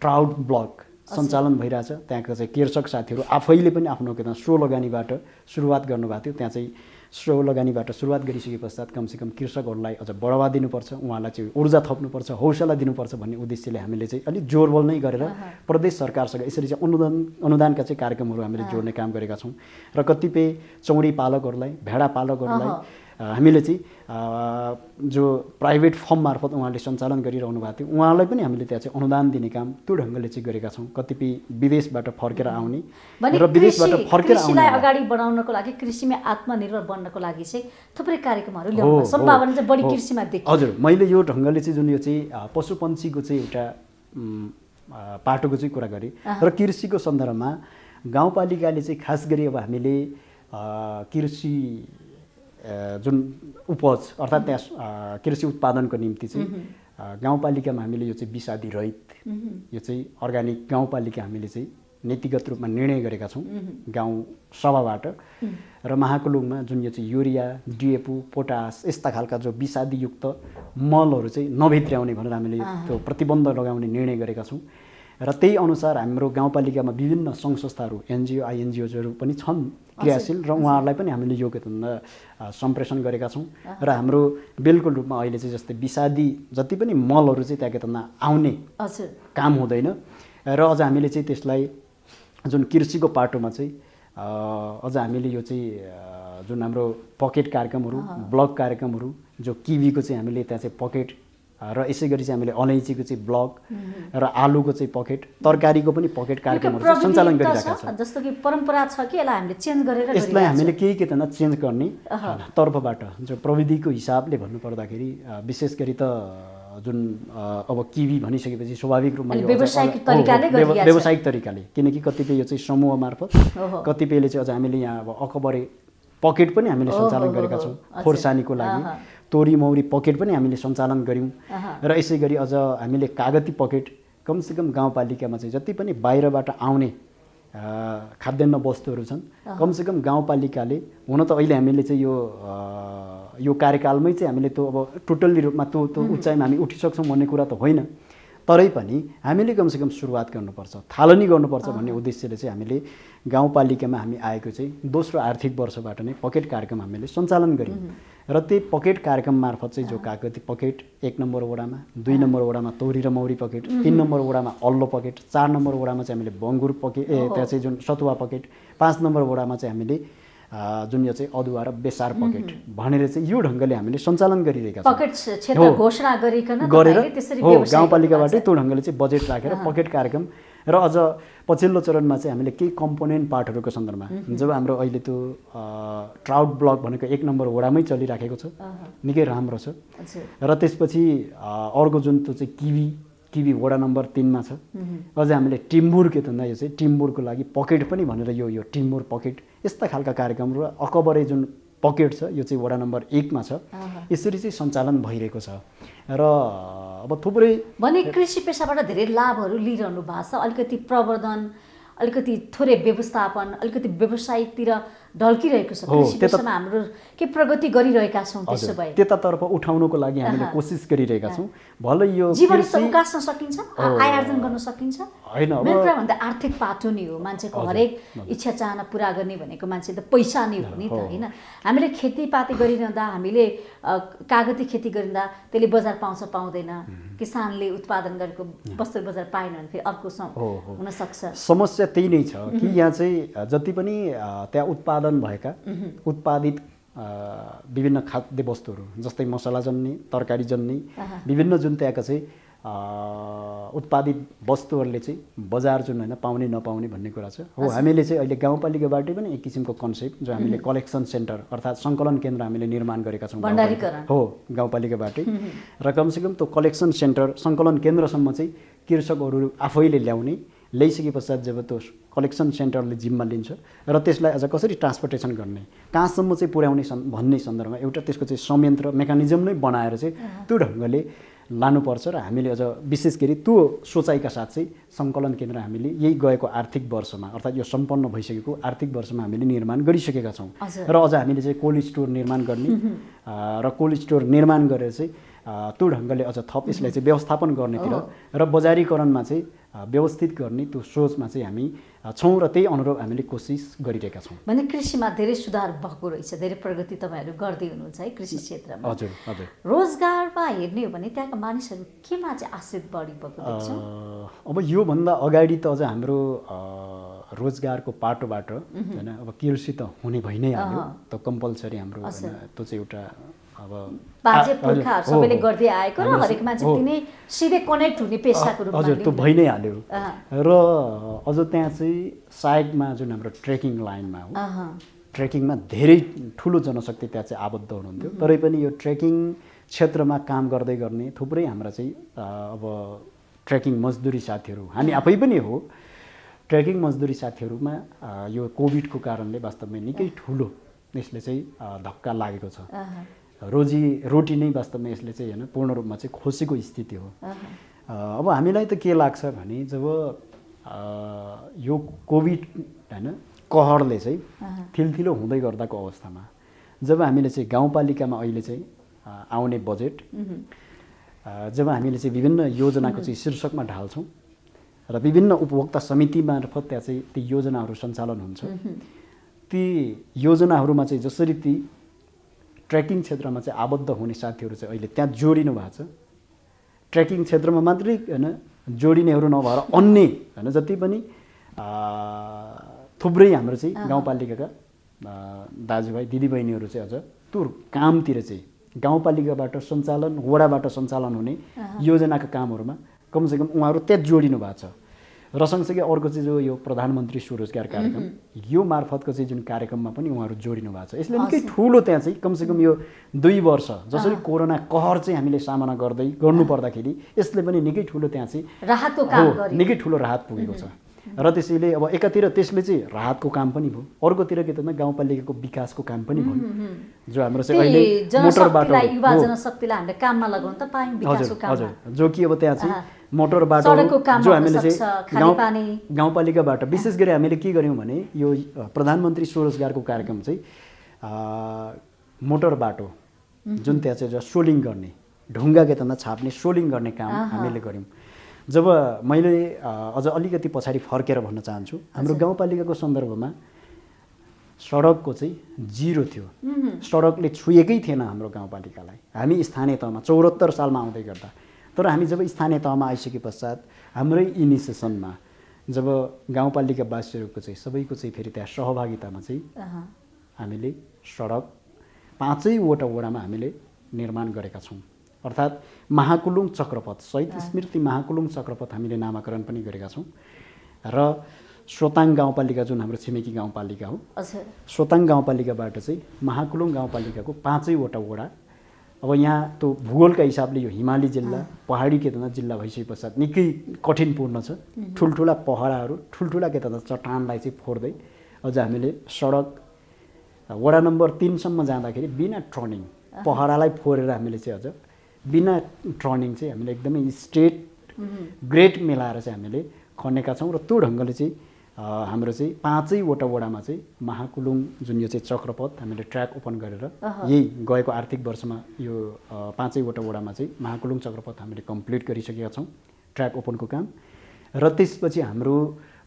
ट्राउट ब्लक सञ्चालन भइरहेछ। त्यहाँको चाहिँ कृषक साथीहरू आफैले पनि आफ्नो स्व लगानीबाट सुरुवात गर्नुभएको थियो। त्यहाँ चाहिँ स्व लगानीबाट सुरुवात गरिसके पश्चात कमसेकम कृषकहरूलाई अझ बढावा दिनुपर्छ, उहाँलाई चाहिँ ऊर्जा थप्नुपर्छ, हौसला दिनुपर्छ भन्ने उद्देश्यले हामीले चाहिँ अलिक जोडबल नै गरेर प्रदेश सरकारसँग यसरी चाहिँ अनुदानका चाहिँ कार्यक्रमहरू हामीले जोड्ने काम गरेका छौँ। र कतिपय चौडी पालकहरूलाई, भेडा पालकहरूलाई हामीले चाहिँ जो प्राइभेट फर्म मार्फत उहाँले सञ्चालन गरिरहनु भएको थियो उहाँलाई पनि हामीले त्यहाँ चाहिँ अनुदान दिने काम त्यो ढङ्गले चाहिँ गरेका छौँ। कतिपय विदेशबाट फर्केर आउने र विदेशबाट फर्केर आउने अगाडि बढाउनको लागि, कृषिमा आत्मनिर्भर बन्नको लागि चाहिँ थुप्रै कार्यक्रमहरू ल्याउनु सम्भावना चाहिँ बढी कृषिमा देखिन्छ। हजुर, मैले यो ढङ्गले चाहिँ जुन यो चाहिँ पशुपन्छीको चाहिँ एउटा पाटोको चाहिँ कुरा गरेँ र कृषिको सन्दर्भमा गाउँपालिकाले चाहिँ खास गरी अब हामीले कृषि जुन उपज अर्थात् त्यहाँ कृषि उत्पादनको निम्ति चाहिँ गाउँपालिकामा हामीले यो चाहिँ विषादी रहित यो चाहिँ अर्ग्यानिक गाउँपालिका हामीले चाहिँ नीतिगत रूपमा निर्णय गरेका छौँ गाउँ सभाबाट। र महाकुलुङमा जुन यो चाहिँ युरिया, डिएपी, पोटास यस्ता खालका जो विषादीयुक्त मलहरू चाहिँ नभित्र्याउने भनेर हामीले त्यो प्रतिबन्ध लगाउने निर्णय गरेका छौँ। र त्यही अनुसार हाम्रो गाउँपालिकामा विभिन्न सङ्घ संस्थाहरू, एनजिओ, आइएनजिओजहरू पनि छन् क्रियाशील, र उहाँहरूलाई पनि हामीले योग्यता सम्प्रेषण गरेका छौँ। र हाम्रो बिल्कुल रूपमा अहिले चाहिँ जस्तै विषादी जति पनि मलहरू चाहिँ त्यहाँ आउने काम हुँदैन। र अझ हामीले चाहिँ त्यसलाई जुन कृषिको पाटोमा चाहिँ अझ हामीले यो चाहिँ जुन हाम्रो पकेट कार्यक्रमहरू, ब्लक कार्यक्रमहरू, जो किवीको चाहिँ हामीले त्यहाँ चाहिँ पकेट, र यसै गरी चाहिँ हामीले अलैँचीको चाहिँ ब्लक र आलुको चाहिँ पकेट, तरकारीको पनि पकेट कार्यक्रमहरू सञ्चालन गरिरहेका छौँ। जस्तो कि परम्परा छ कि यसलाई हामीले चेन्ज गरेर यसलाई हामीले केही के त चेन्ज गर्ने तर्फबाट जो प्रविधिको हिसाबले भन्नुपर्दाखेरि विशेष गरी त जुन अब किवी भनिसकेपछि स्वाभाविक रूपमा व्यावसायिक तरिकाले, किनकि कतिपय यो चाहिँ समूह मार्फत, कतिपयले चाहिँ अझ हामीले यहाँ अब अकबरे पकेट पनि हामीले सञ्चालन गरेका छौँ खोर्सानीको लागि, तोरी मौरी पकेट पनि हामीले सञ्चालन गऱ्यौँ। र यसै गरी अझ हामीले कागती पकेट कमसेकम गाउँपालिकामा चाहिँ जति पनि बाहिरबाट आउने खाद्यान्न वस्तुहरू छन् कमसेकम गाउँपालिकाले, हुन त अहिले हामीले चाहिँ यो कार्यकालमै चाहिँ हामीले त्यो अब टोटल्ली रूपमा त्यो उचाइमा हामी उठिसक्छौँ भन्ने कुरा त होइन, तरै पनि हामीले कमसेकम सुरुवात गर्नुपर्छ, थालनी गर्नुपर्छ भन्ने उद्देश्यले चाहिँ हामीले गाउँपालिकामा हामी आएको चाहिँ दोस्रो आर्थिक वर्षबाट नै पकेट कार्यक्रम हामीले सञ्चालन गऱ्यौँ। र त्यही पकेट कार्यक्रम मार्फत चाहिँ जो कागती पकेट 1 नम्बर वडामा, 2 नम्बर वडामा तोरी र मौरी पकेट, 3 नम्बर वडामा अल्लो पकेट, 4 नम्बर वडामा चाहिँ हामीले बङ्गुर पकेट, त्यहाँ चाहिँ जुन सतुवा पकेट, 5 नम्बर वडामा चाहिँ हामीले जुन यो चाहिँ अदुवा र बेसार पकेट भनेर चाहिँ यो ढङ्गले हामीले सञ्चालन गरिरहेका छौँ। पकेट क्षेत्र घोषणा गरेर गाउँपालिकाबाटै त्यो ढङ्गले चाहिँ बजेट राखेर पकेट कार्यक्रम। र अझ पछिल्लो चरणमा चाहिँ हामीले केही कम्पोनेन्ट पार्टहरूको सन्दर्भमा जब हाम्रो अहिले त्यो ट्राउट ब्लक भनेको 1 नम्बर वडामै चलिराखेको छ, निकै राम्रो छ। र त्यसपछि अर्को जुन त्यो चाहिँ किवी वडा नम्बर 3 मा छ। अझ हामीले टिम्बुर के त यो चाहिँ टिम्बुरको लागि पकेट पनि भनेर यो टिम्बुर पकेट यस्ता खालका कार्यक्रमहरू, अकबरे जुन पकेट छ यो चाहिँ वडा नम्बर 1 मा छ, यसरी चाहिँ सञ्चालन भइरहेको छ। र अब थुप्रै भने कृषि पेसाबाट धेरै लाभहरू लिइरहनु भएको छ, अलिकति प्रवर्धन, अलिकति थोरै व्यवस्थापन, अलिकति व्यवसायिकतिर ढल्किरहेको छ कृषि पेशामा हाम्रो के प्रगति गरिरहेका छौँ त्यसो भए त्यतातर्फ उठाउनको लागि हामीले कोसिस गरिरहेका छौँ। भलै यो जीवन उकास्न सकिन्छ, आय आर्जन गर्न सकिन्छ हैन। मेन कुरा भन्दा आर्थिक पाटो नै हो, मान्छेको हरेक इच्छा चाहना पुरा गर्ने भनेको मान्छे त पैसा नै हो नि त हैन। हामीले खेतीपाती गरिरहँदा, हामीले कागती खेती गरिरहँदा त्यसले बजार पाउँछ पाउँदैन, किसानले उत्पादन गरेको वस्तु बजार पाएन भने फेरि अर्को हुन सक्छ। समस्या त्यही नै छ कि यहाँ चाहिँ जति पनि त्यहाँ उत्पादन भएका उत्पादित विभिन्न खाद्य वस्तुहरू जस्तै मसला जन्ने, तरकारी जन्ने विभिन्न जुन त्यहाँका चाहिँ उत्पादित वस्तुहरूले चाहिँ बजार जुन होइन पाउने नपाउने भन्ने कुरा छ। हो, हामीले चाहिँ अहिले गाउँपालिकाबाटै पनि एक किसिमको कन्सेप्ट जो हामीले कलेक्सन सेन्टर अर्थात् सङ्कलन केन्द्र हामीले निर्माण गरेका छौँ हो गाउँपालिकाबाटै। र कमसेकम त्यो कलेक्सन सेन्टर सङ्कलन केन्द्रसम्म चाहिँ कृषकहरू आफैले ल्याइसके पश्चात जब त्यो कलेक्सन सेन्टरले जिम्मा लिन्छ र त्यसलाई अझ कसरी ट्रान्सपोर्टेसन गर्ने, कहाँसम्म चाहिँ पुर्याउने भन्ने सन्दर्भमा एउटा त्यसको चाहिँ संयन्त्र मेकानिजम नै बनाएर चाहिँ त्यो ढङ्गले लानुपर्छ। र हामीले अझ विशेष गरी त्यो सोचाइका साथ चाहिँ सङ्कलन केन्द्र हामीले यही गएको आर्थिक वर्षमा अर्थात् यो सम्पन्न भइसकेको आर्थिक वर्षमा हामीले निर्माण गरिसकेका छौँ। र अझ हामीले चाहिँ कोल्ड स्टोर निर्माण गर्ने र कोल्ड स्टोर निर्माण गरेर चाहिँ त्यो ढङ्गले अझ थप यसलाई चाहिँ व्यवस्थापन गर्नेतिर र बजारीकरणमा चाहिँ व्यवस्थित गर्ने त्यो सोचमा चाहिँ हामी छौँ र त्यही अनुरूप हामीले कोसिस गरिरहेका छौँ। भने कृषिमा धेरै सुधार भएको रहेछ, धेरै प्रगति तपाईँहरू गर्दै हुनुहुन्छ है कृषि क्षेत्रमा। हजुर हजुर। रोजगारमा हेर्ने हो भने त्यहाँका मानिसहरू केमा चाहिँ आश्रित बढी भएको देख्छौँ? अब योभन्दा अगाडि त अझ हाम्रो रोजगारको पाटोबाट होइन अब कृषि त हुने भइ नै हाल्यो, त कम्पलसरी हाम्रो त्यो चाहिँ एउटा अब बाजे पुर्खाहरू सबैले गर्दै आएको र हरेक मान्छे तिनै सिधै कनेक्ट हुने पेसाको रूपमा हजुर त्यो भइ नै हाल्यो। र अझ त्यहाँ चाहिँ साइडमा जुन हाम्रो ट्रेकिङ लाइनमा हो, ट्रेकिङमा धेरै ठुलो जनशक्ति त्यहाँ चाहिँ आबद्ध हुनुहुन्थ्यो। तरै पनि यो ट्रेकिङ क्षेत्रमा काम गर्दै गर्ने थुप्रै हाम्रा चाहिँ अब ट्रेकिङ मजदुरी साथीहरू हामी आफै पनि हो, ट्रेकिङ मजदुरी साथीहरूमा यो कोभिडको कारणले वास्तवमा निकै ठुलो यसले चाहिँ धक्का लागेको छ। रोटी नै वास्तवमा यसले चाहिँ होइन पूर्ण रूपमा चाहिँ खोसेको स्थिति हो। अब हामीलाई त के लाग्छ भने जब यो कोभिड होइन कहरले चाहिँ थिलथिलो हुँदै गर्दाको अवस्थामा जब हामीले चाहिँ गाउँपालिकामा अहिले चाहिँ आउने बजेट जब हामीले चाहिँ विभिन्न योजनाको चाहिँ शीर्षकमा ढाल्छौँ र विभिन्न उपभोक्ता समिति मार्फत त्यहाँ चाहिँ ती योजनाहरू सञ्चालन हुन्छ, ती योजनाहरूमा चाहिँ जसरी ती ट्रेकिङ क्षेत्रमा चाहिँ आबद्ध हुने साथीहरू चाहिँ अहिले त्यहाँ जोडिनु भएको छ। ट्रेकिङ क्षेत्रमा मात्रै होइन जोडिनेहरू नभएर अन्य होइन जति पनि थुप्रै हाम्रो चाहिँ गाउँपालिकाका दाजुभाइ दिदीबहिनीहरू चाहिँ अझ त्यो कामतिर चाहिँ गाउँपालिकाबाट सञ्चालन वडाबाट सञ्चालन हुने योजनाका कामहरूमा कमसेकम उहाँहरू त्यहाँ जोडिनु भएको छ। र सँगसँगै अर्को चाहिँ जो यो प्रधानमन्त्री स्वरोजगार कार्यक्रम यो मार्फतको चाहिँ जुन कार्यक्रममा पनि उहाँहरू जोडिनु भएको छ। यसले निकै ठुलो त्यहाँ चाहिँ कमसेकम यो 2 वर्ष जसरी कोरोना कहर चाहिँ हामीले सामना गर्नु पर्दाखेरि यसले पनि निकै ठुलो त्यहाँ चाहिँ राहतको काम गर्यो, निकै ठुलो राहत पुगेको छ। र त्यसैले अब एकातिर त्यसले चाहिँ राहतको काम पनि भयो, अर्कोतिर के त गाउँपालिकाको विकासको काम पनि भयो। जो हाम्रो चाहिँ अहिले मोटर बाटो युवा जनशक्तिलाई हामीले काममा लगाउन त पायौँ विकासको काममा, हजुर जो कि अब त्यहाँ चाहिँ मोटर बाटो जो हामीले चाहिँ गाउँपालिकाबाट विशेष गरी हामीले के गर्यौँ भने यो प्रधानमन्त्री स्वरोजगारको कार्यक्रम चाहिँ मोटर बाटो जुन त्यहाँ चाहिँ सोलिङ गर्ने ढुङ्गा केतनमा छाप्ने सोलिङ गर्ने काम हामीले गर्यौँ। जब मैले अझ अलिकति पछाडि फर्केर भन्न चाहन्छु हाम्रो गाउँपालिकाको सन्दर्भमा सडकको चाहिँ 0 थियो, सडकले छुएकै थिएन हाम्रो गाउँपालिकालाई। हामी स्थानीय तहमा 74 सालमा आउँदै गर्दा, तर हामी जब स्थानीय तहमा आइसके पश्चात हाम्रै इनिसिएसनमा जब गाउँपालिकावासीहरूको चाहिँ सबैको चाहिँ फेरि त्यहाँ सहभागितामा चाहिँ हामीले सडक 5वटा वडामा हामीले निर्माण गरेका छौँ। अर्थात् महाकुलुङ चक्रपथ शहीद स्मृति महाकुलुङ चक्रपथ हामीले नामाकरण पनि गरेका छौँ। र सोताङ गाउँपालिका जुन हाम्रो छिमेकी गाउँपालिका हो, सोताङ गाउँपालिकाबाट चाहिँ महाकुलुङ गाउँपालिकाको 5वटा वडा। अब यहाँ त्यो भूगोलका हिसाबले यो हिमाली जिल्ला पहाडी केतन जिल्ला भइसके पश्चात निकै कठिनपूर्ण छ। ठुल्ठुला पहराहरू ठुल्ठुला केतन चट्टानलाई चाहिँ फोर्दै अझ हामीले सडक वडा नम्बर 3 सम्म जाँदाखेरि बिना टर्निङ पहरालाई फोरेर हामीले चाहिँ अझ बिना टर्निङ चाहिँ हामीले एकदमै स्ट्रेट ग्रेड मिलाएर चाहिँ हामीले खनेका छौँ। र त्यो ढङ्गले चाहिँ हाम्रो चाहिँ 5वटा वडामा चाहिँ महाकुलुङ जुन यो चाहिँ चक्रपथ हामीले ट्र्याक ओपन गरेर यही गएको आर्थिक वर्षमा यो 5वटा वडामा चाहिँ महाकुलुङ चक्रपथ हामीले कम्प्लिट गरिसकेका छौँ ट्र्याक ओपनको काम। र त्यसपछि हाम्रो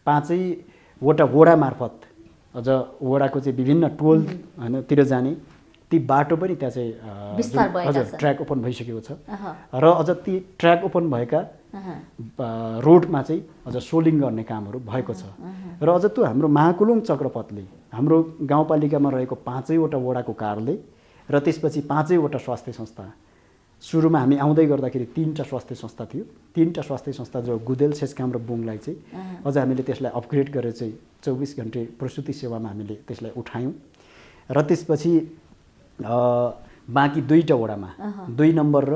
5वटा वडा मार्फत अझ वडाको चाहिँ विभिन्न टोल हैनतिर जाने ती बाटो पनि त्यहाँ चाहिँ हजुर ट्र्याक ओपन भइसकेको छ। र अझ ती ट्र्याक ओपन भएका रोडमा चाहिँ अझ सोलिङ गर्ने कामहरू भएको छ। र अझ त्यो हाम्रो महाकुलुङ चक्रपथले हाम्रो गाउँपालिकामा रहेको 5वटा वडाको कार्यालय र त्यसपछि 5वटा स्वास्थ्य संस्था, सुरुमा हामी आउँदै गर्दाखेरि 3टा स्वास्थ्य संस्था थियो, 3टा स्वास्थ्य संस्था जो गुदेल, सेसकाम र बुङलाई चाहिँ अझ हामीले त्यसलाई अपग्रेड गरेर चाहिँ 24 घण्टे प्रसुति सेवामा हामीले त्यसलाई उठायौँ। र त्यसपछि बाँकी 2टा वडामा 2 नम्बर र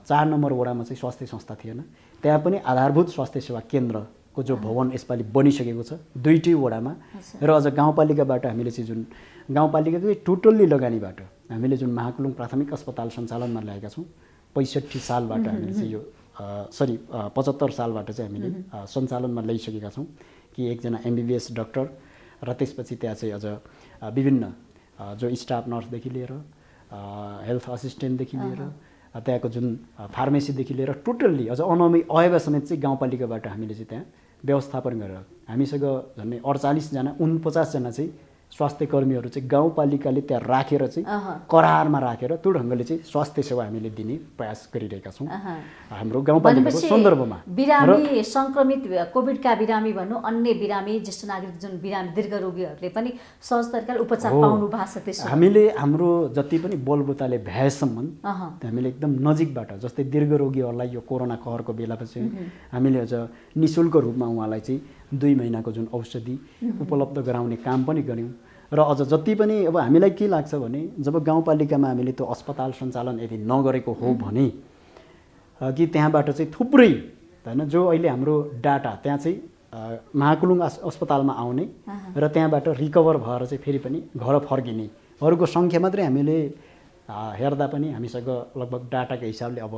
4 नम्बर वडामा चाहिँ स्वास्थ्य संस्था थिएन, त्यहाँ पनि आधारभूत स्वास्थ्य सेवा केन्द्रको जो भवन यसपालि बनिसकेको छ 2टै वडामा। र अझ गाउँपालिकाबाट हामीले चाहिँ जुन गाउँपालिकाकै टोटल्ली लगानीबाट हामीले जुन महाकुलुङ प्राथमिक अस्पताल सञ्चालनमा ल्याएका छौँ 65 सालबाट हामीले चाहिँ यो 75 सालबाट चाहिँ हामीले सञ्चालनमा ल्याइसकेका छौँ कि एकजना MBBS डाक्टर र त्यसपछि त्यहाँ चाहिँ अझ विभिन्न जो स्टाफ नर्सदेखि लिएर हेल्थ असिस्टेन्टदेखि लिएर त्यहाँको जुन फार्मेसीदेखि लिएर टोटल्ली अझ अयबा समेत चाहिँ गाउँपालिकाबाट हामीले चाहिँ त्यहाँ व्यवस्थापन गरेर हामीसँग झन्डै 48 जना 49 जना चाहिँ स्वास्थ्य कर्मीहरू चाहिँ गाउँपालिकाले त्यहाँ राखेर चाहिँ करारमा राखेर त्यो ढङ्गले चाहिँ स्वास्थ्य सेवा हामीले दिने प्रयास गरिरहेका छौँ हाम्रो गाउँपालिकाको सन्दर्भमा। बिरामी सङ्क्रमित कोभिडका बिरामी भन्नु, अन्य बिरामी ज्येष्ठ नागरिक जुन बिरामी दीर्घ रोगीहरूले पनि सहज तरिकाले उपचार पाउनु भएको छ। त्यसो हामीले हाम्रो जति पनि बलबुताले भ्याएसम्म हामीले एकदम नजिकबाट, जस्तै दीर्घ रोगीहरूलाई यो कोरोना कहरको बेला चाहिँ हामीले अझ निःशुल्क रूपमा उहाँलाई चाहिँ 2 महिनाको जुन औषधि उपलब्ध गराउने काम पनि गऱ्यौँ। र अझ जति पनि अब हामीलाई के लाग्छ भने जब गाउँपालिकामा हामीले त्यो अस्पताल सञ्चालन यदि नगरेको हो भने कि त्यहाँबाट चाहिँ थुप्रै हैन जो अहिले हाम्रो डाटा त्यहाँ चाहिँ महाकुलुङ अस्पतालमा आउने र त्यहाँबाट रिकभर भएर चाहिँ फेरि पनि घर फर्किनेहरूको सङ्ख्या मात्रै हामीले हेर्दा पनि हामीसँग लगभग डाटाको हिसाबले अब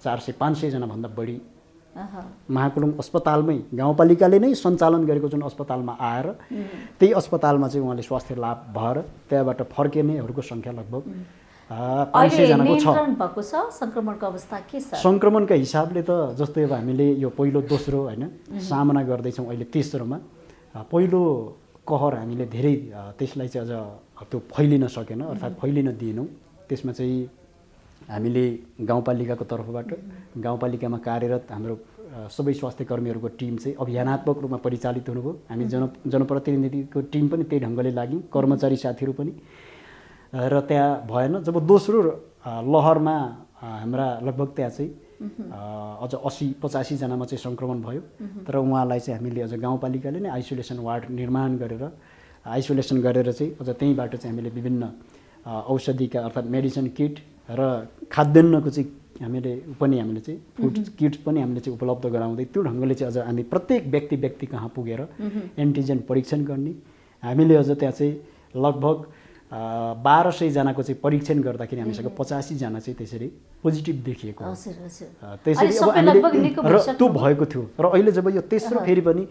400-500 जनाभन्दा बढी महाकुलुङ अस्पतालमै गाउँपालिकाले नै सञ्चालन गरेको जुन अस्पतालमा आएर त्यही अस्पतालमा चाहिँ उहाँले स्वास्थ्य लाभ भएर त्यहाँबाट फर्किनेहरूको सङ्ख्या लगभग 500 जनाको छ। सङ्क्रमणको अवस्था के छ? सङ्क्रमणका हिसाबले त जस्तै अब हामीले यो पहिलो दोस्रो हैन सामना गर्दैछौँ अहिले तेस्रोमा। पहिलो कहर हामीले धेरै त्यसलाई चाहिँ अझ त्यो फैलिन सकेन, अर्थात् फैलिन दिएनौँ। त्यसमा चाहिँ हामीले गाउँपालिकाको तर्फबाट गाउँपालिकामा कार्यरत हाम्रो सबै स्वास्थ्य कर्मीहरूको टिम चाहिँ अभियानात्मक रूपमा परिचालित हुनुभयो। हामी जनप्रतिनिधिको टिम पनि त्यही ढङ्गले लाग्यौँ, कर्मचारी साथीहरू पनि। र त्यहाँ भएन। जब दोस्रो लहरमा हाम्रा लगभग त्यहाँ चाहिँ अझ 80-85 जनामा चाहिँ सङ्क्रमण भयो। तर उहाँलाई चाहिँ हामीले अझ गाउँपालिकाले नै आइसोलेसन वार्ड निर्माण गरेर आइसोलेसन गरेर चाहिँ अझ त्यहीँबाट चाहिँ हामीले विभिन्न औषधिका अर्थात् मेडिसिन किट र खाद्यान्नको चाहिँ हामीले चाहिँ फुड किट्स पनि हामीले चाहिँ उपलब्ध गराउँदै त्यो ढङ्गले चाहिँ अझ हामी प्रत्येक व्यक्ति कहाँ पुगेर एन्टिजेन परीक्षण गर्ने। हामीले अझ त्यहाँ चाहिँ लगभग 1200 जनाको चाहिँ परीक्षण गर्दाखेरि हामीसँग 85 जना चाहिँ त्यसरी पोजिटिभ देखिएको हो। त्यसरी अब हामीले र त्यो भएको थियो। र अहिले जब यो तेस्रो फेरि पनि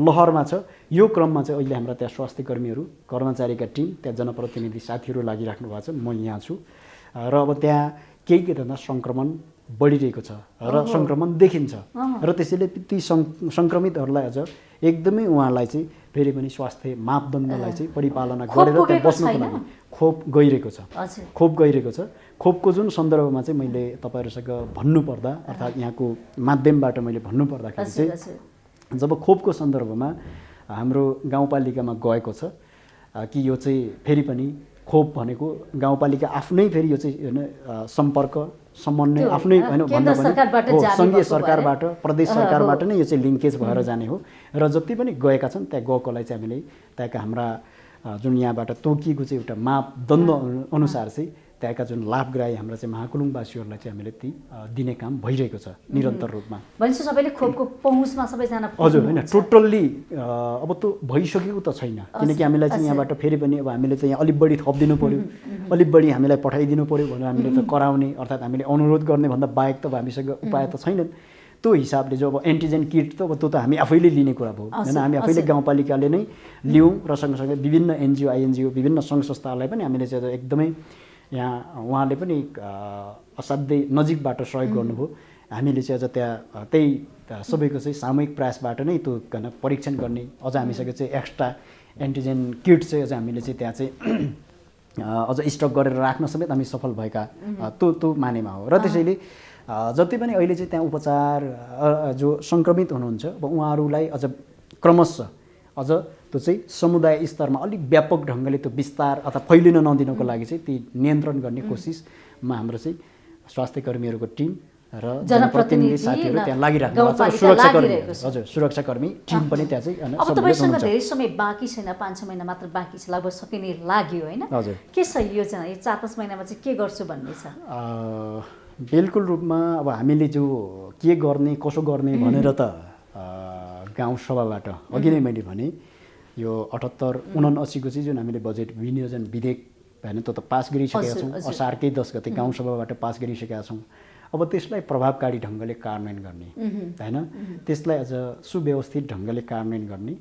लहरमा छ, यो क्रममा चाहिँ अहिले हाम्रा त्यहाँ स्वास्थ्य कर्मीहरू, कर्मचारीका टिम, त्यहाँ जनप्रतिनिधि साथीहरू लागिराख्नु भएको छ, म यहाँ छु। र अब त्यहाँ केही भन्दा सङ्क्रमण बढिरहेको छ र सङ्क्रमण देखिन्छ। र त्यसैले ती सङ्क्रमितहरूलाई अझ एकदमै उहाँलाई चाहिँ फेरि पनि स्वास्थ्य मापदण्डलाई चाहिँ परिपालना गरेर त्यहाँ बस्नको लागि खोप गइरहेको छ। खोपको जुन सन्दर्भमा चाहिँ मैले तपाईँहरूसँग भन्नुपर्दा अर्थात् यहाँको माध्यमबाट मैले भन्नुपर्दाखेरि चाहिँ जब खोपको सन्दर्भमा हाम्रो गाउँपालिकामा गएको छ कि यो चाहिँ फेरि पनि खोप भनेको गाउँपालिका आफ्नै फेरि यो चाहिँ होइन सम्पर्क समन्वय आफ्नै होइन भन्दा पनि सङ्घीय सरकारबाट प्रदेश सरकारबाट नै यो चाहिँ लिङ्केज भएर जाने हो। र जति पनि गएका छन् त्यहाँ गएकोलाई चाहिँ हामीले त्यहाँका हाम्रा जुन यहाँबाट तोकिएको चाहिँ एउटा मापदण्ड अनुसार चाहिँ त्यहाँका जुन लाभग्राही हाम्रा चाहिँ महाकुलुङवासीहरूलाई चाहिँ हामीले ती दिने काम भइरहेको छ निरन्तर रूपमा। भनेपछि सबैले खोपको पहुँचमा सबैजना हजुर होइन टोटल्ली अब त्यो भइसकेको त छैन, किनकि हामीलाई चाहिँ यहाँबाट फेरि पनि अब हामीले त यहाँ अलिक बढी थपिदिनु पऱ्यो, अलिक बढी हामीलाई पठाइदिनु पऱ्यो भनेर हामीले त कराउने अर्थात् हामीले अनुरोध गर्ने भन्दा बाहेक त अब हामीसँग उपाय त छैनन्। त्यो हिसाबले जो अब एन्टिजेन किट त अब त्यो त हामी आफैले लिने कुरा भयो होइन, हामी आफैले गाउँपालिकाले नै लियौँ र सँगसँगै विभिन्न एनजिओ आइएनजिओ विभिन्न सङ्घ संस्थाहरूलाई पनि हामीले चाहिँ एकदमै यहाँ उहाँले पनि असाध्यै नजिकबाट सहयोग गर्नुभयो। हामीले चाहिँ अझ त्यहाँ त्यही सबैको चाहिँ सामूहिक प्रयासबाट नै त्यो परीक्षण गर्ने, अझ हामीसँग चाहिँ एक्स्ट्रा एन्टिजेन किट चाहिँ अझ हामीले चाहिँ त्यहाँ चाहिँ अझ स्टक गरेर राख्न समेत हामी सफल भएका त्यो मानेमा हो। र त्यसैले जति पनि अहिले चाहिँ त्यहाँ उपचार जो सङ्क्रमित हुनुहुन्छ अब उहाँहरूलाई अझ क्रमशः अझ त्यो चाहिँ समुदाय स्तरमा अलिक व्यापक ढङ्गले त्यो विस्तार अथवा फैलिन नदिनको लागि चाहिँ ती नियन्त्रण गर्ने कोसिसमा हाम्रो चाहिँ स्वास्थ्य कर्मीहरूको टिम र जनप्रतिनिधि साथीहरू त्यहाँ लागिराख्नु भएको छ। सुरक्षाकर्मी, हजुर सुरक्षाकर्मी टिम पनि त्यहाँ चाहिँ अब तपाईँसँग धेरै समय बाँकी छैन, 5-6 महिना मात्र बाँकी छ, लगभग सकिने लाग्यो होइन? हजुर। के छ योजना, यो 4-5 महिनामा चाहिँ के गर्छु भन्ने छ? बिल्कुल रूपमा अब हामीले जो के गर्ने कसो गर्ने भनेर त गाउँ सभाबाट अघि नै मैले भने यो 78-79 को चाहिँ जुन हामीले बजेट विनियोजन विधेयक होइन त्यो त पास गरिसकेका छौँ, असारकै 10 गते गाउँ सभाबाट पास गरिसकेका छौँ। अब त्यसलाई प्रभावकारी ढङ्गले कार्यान्वयन गर्ने होइन, त्यसलाई अझ सुव्यवस्थित ढङ्गले कार्यान्वयन गर्ने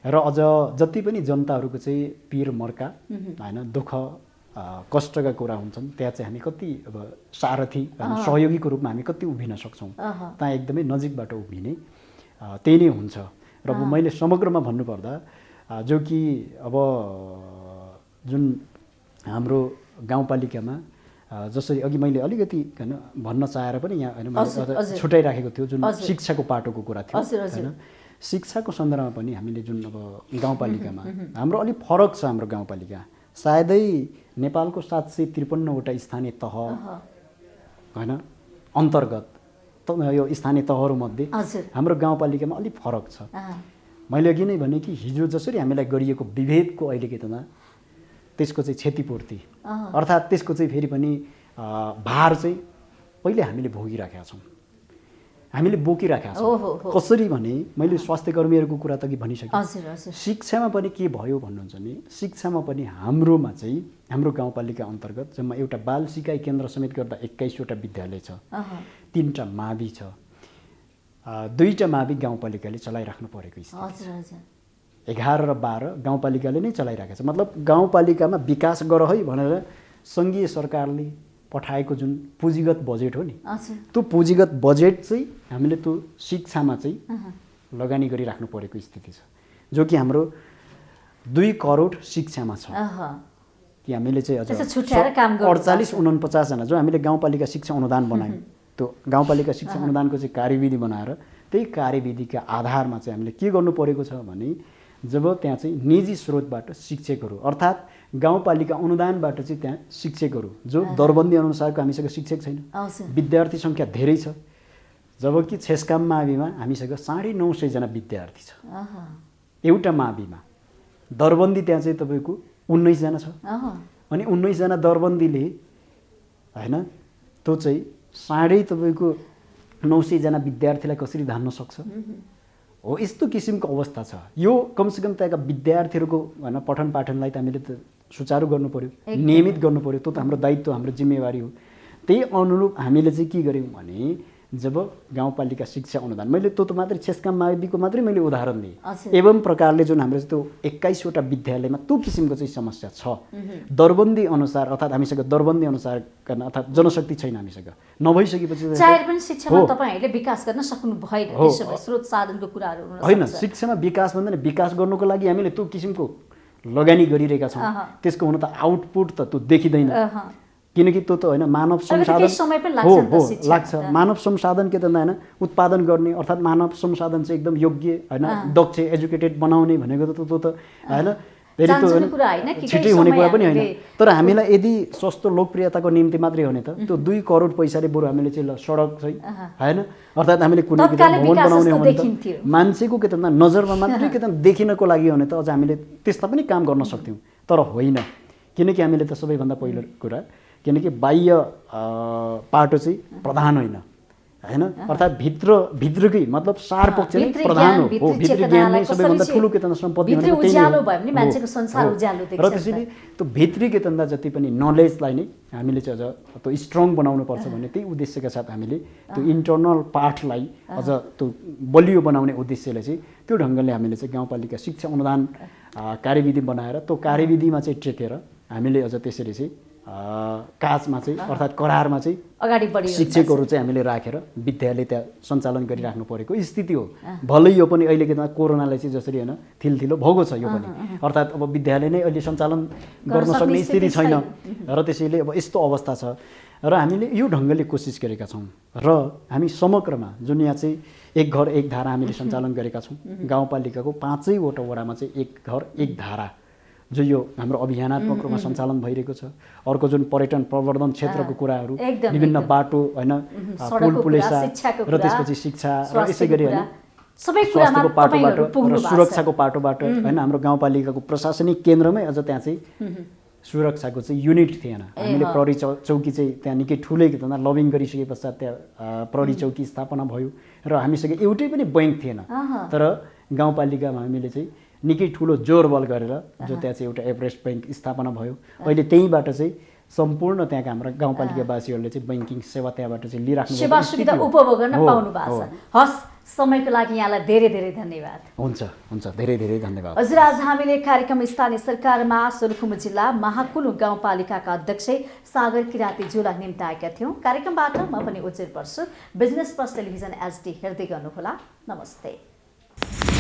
र अझ जति पनि जनताहरूको चाहिँ पीर मर्का होइन दुःख कष्टका कुरा हुन्छन् त्यहाँ चाहिँ हामी कति अब सारथी सहयोगीको रूपमा हामी कति उभिन सक्छौँ, त्यहाँ एकदमै नजिकबाट उभिने त्यही नै हुन्छ। र अब मैले समग्रमा भन्नुपर्दा जो कि अब जुन हाम्रो गाउँपालिकामा जसरी अघि मैले अलिकति होइन भन्न चाहेर पनि यहाँ होइन मैले छुट्याइराखेको थियो जुन शिक्षाको पाटोको कुरा थियो होइन, शिक्षाको सन्दर्भमा पनि हामीले जुन अब गाउँपालिकामा हाम्रो अलिक फरक छ। हाम्रो गाउँपालिका सायदै नेपालको 753वटा स्थानीय तह होइन अन्तर्गत यो स्थानीय तहहरूमध्ये हाम्रो गाउँपालिकामा अलिक फरक छ। मैले अघि नै भने कि हिजो जसरी हामीलाई गरिएको विभेदको अहिलेको त्यसको चाहिँ क्षतिपूर्ति अर्थात् त्यसको चाहिँ फेरि पनि भार चाहिँ पहिले हामीले भोगिराखेका छौँ, हामीले बोकिराखेका छौँ। कसरी भने मैले स्वास्थ्य कर्मीहरूको कुरा त अघि भनिसकेँ। शिक्षामा पनि के भयो भन्नुहुन्छ भने शिक्षामा पनि हाम्रोमा चाहिँ हाम्रो गाउँपालिका अन्तर्गत जम्मा एउटा बाल सिकाइ केन्द्र समेत गर्दा 21वटा विद्यालय छ, 3टा मावि छ, 2टा मावि गाउँपालिकाले चलाइराख्नु परेको स्थिति, 11 र 12 गाउँपालिकाले नै चलाइराखेको छ। मतलब गाउँपालिकामा विकास गर है भनेर सङ्घीय सरकारले पठाएको जुन पुँजीगत बजेट हो नि त्यो पुँजीगत बजेट चाहिँ हामीले त्यो शिक्षामा चाहिँ लगानी गरिराख्नु परेको स्थिति छ, जो कि हाम्रो 2 करोड शिक्षामा छ कि हामीले चाहिँ अझ 48-49 जना जो हामीले गाउँपालिका शिक्षा अनुदान बनायौँ, त्यो गाउँपालिका शिक्षा अनुदानको चाहिँ कार्यविधि बनाएर त्यही कार्यविधिका आधारमा चाहिँ हामीले के गर्नु परेको छ भने जब त्यहाँ चाहिँ निजी स्रोतबाट शिक्षकहरू अर्थात् गाउँपालिका अनुदानबाट चाहिँ त्यहाँ शिक्षकहरू जो दरबन्दी अनुसारको हामीसँग शिक्षक छैन, विद्यार्थी सङ्ख्या धेरै छ, जबकि छेस्काम माविमा हामीसँग 950 जना विद्यार्थी छ। एउटा माविमा दरबन्दी त्यहाँ चाहिँ तपाईँको 19 जना छ, अनि 19 जना दरबन्दीले होइन त्यो चाहिँ तपाईँको 900 जना विद्यार्थीलाई कसरी धान्न सक्छ हो, यस्तो किसिमको अवस्था छ। यो कमसेकम त्यहाँका विद्यार्थीहरूको होइन पठन पाठनलाई त हामीले त सुचारू गर्नु पर्यो, नियमित गर्नु पर्यो, त्यो त हाम्रो दायित्व हाम्रो जिम्मेवारी हो। त्यही अनुरूप हामीले चाहिँ के गर्यौँ भने जब गाउँपालिका शिक्षा अनुदान मैले त्यो त मात्रै छेस्काम माविको मात्रै मैले उदाहरण दिएँ, एवं प्रकारले जुन हाम्रो त्यो 21वटा विद्यालयमा त्यो किसिमको चाहिँ समस्या छ, दरबन्दी अनुसार अर्थात् हामीसँग दरबन्दी अनुसार गर्न अर्थात् जनशक्ति छैन हामीसँग, नभइसकेपछि चाहे पनि शिक्षामा तपाईहरुले विकास गर्न सक्नु भएन, त्यसो भए स्रोत साधनको कुराहरू हुन सक्छ हैन। शिक्षामा विकास भन्दैन, विकास गर्नको लागि हामीले त्यो किसिमको लगानी गरिरहेका छौँ, त्यसको हुन त आउटपुट त त्यो देखिदैन, किनकि त्यो त होइन मानव संसाधन लाग्छ। मानव संसाधन के त होइन उत्पादन गर्ने अर्थात् मानव संसाधन चाहिँ एकदम योग्य होइन दक्ष एजुकेटेड बनाउने भनेको त त्यो त होइन फेरि त्यो छिटै हुने कुरा पनि होइन। तर हामीलाई यदि सस्तो लोकप्रियताको निम्ति मात्रै हो भने त त्यो 2 करोड पैसाले बरु हामीले चाहिँ सडक चाहिँ होइन अर्थात् हामीले कुनै भवन बनाउने हो भने त मान्छेको के त नजरमा मात्रै के त देखिनको लागि हो भने त अझ हामीले त्यस्ता पनि काम गर्न सक्थ्यौँ, तर होइन। किनकि हामीले त सबैभन्दा पहिलो कुरा किनकि बाह्य पाटो चाहिँ प्रधान होइन, हैन अर्थात् भित्रकै मतलब सार पक्ष नै भित्री प्रधान ज्ञान, हो भित्री भित्री ज्ञान नै चेतनालाई सबैभन्दा कसरी ठुलो केतना सम्पत्ति भित्री भनेको त्यही उज्यालो हो। भयो भने मान्छेको संसार हो। उज्यालो देख्छ र नि त। त्यसैले त्यो भित्री केतनता जति पनि नलेजलाई नै हामीले चाहिँ अझ त्यो स्ट्रङ बनाउनु पर्छ भन्ने त्यही उद्देश्यका साथ हामीले त्यो इन्टर्नल पार्टलाई अझ त्यो बलियो बनाउने उद्देश्यले चाहिँ त्यो ढङ्गले हामीले चाहिँ गाउँपालिका शिक्षा अनुदान कार्यविधि बनाएर त्यो कार्यविधिमा चाहिँ टेकेर हामीले अझ त्यसरी चाहिँ काजमा चाहिँ अर्थात् करारमा चाहिँ अगाडि बढियो शिक्षकहरू चाहिँ हामीले राखेर विद्यालय त्यहाँ सञ्चालन गरिराख्नु परेको स्थिति हो। भलै यो पनि अहिलेको कोरोनालाई चाहिँ जसरी होइन थिलथिलो भएको छ यो पनि अर्थात् अब विद्यालय नै अहिले सञ्चालन गर्न सक्ने स्थिति छैन र त्यसैले अब यस्तो अवस्था छ र हामीले यो ढङ्गले कोसिस गरेका छौँ र हामी समग्रमा जुन यहाँ चाहिँ एक घर एक धारा हामीले सञ्चालन गरेका छौँ गाउँपालिकाको 5वटा वडामा चाहिँ एक घर एक धारा जो यो हाम्रो अभियानात्मक रूपमा सञ्चालन भइरहेको छ। अर्को जुन पर्यटन प्रवर्धन क्षेत्रको कुराहरू विभिन्न बाटो होइन पुल पुलेसा र त्यसपछि शिक्षा र यसै गरी होइन सबै कुरामा स्वास्थ्यको पाटोबाट र सुरक्षाको पाटोबाट होइन हाम्रो गाउँपालिकाको प्रशासनिक केन्द्रमै अझ त्यहाँ चाहिँ सुरक्षाको चाहिँ युनिट थिएन। हामीले प्रहरी चौकी चाहिँ त्यहाँ निकै ठुलै भन्दा लबिङ गरिसके पश्चात त्यहाँ प्रहरी चौकी स्थापना भयो र हामीसँग एउटै पनि बैङ्क थिएन तर गाउँपालिकामा हामीले चाहिँ निकै ठुलो जोरबल गरेर जो त्यहाँ चाहिँ एउटा एभरेस्ट बैङ्क स्थापना भयो। अहिले त्यहीँबाट चाहिँ सम्पूर्ण त्यहाँका हाम्रा गाउँपालिकावासीहरूले चाहिँ बैङ्किङ सेवा त्यहाँबाट चाहिँ लिइराख्नु सेवा सुविधा उपभोग गर्न पाउनु भएको छ। हस्, समयको लागि यहाँलाई धेरै धेरै धन्यवाद। हुन्छ हुन्छ, धेरै धेरै धन्यवाद। हजुर, आज हामीले कार्यक्रम स्थानीय सरकारमा सोलुखुम्बु जिल्ला महाकुलु गाउँपालिकाका अध्यक्ष सागर किरातीज्यूलाई निम्ताएका थियौँ। कार्यक्रमबाट म पनि उजेर पर्छु। बिजनेस प्लस टेलिभिजन HD हेर्दै गर्नुहोला। नमस्ते।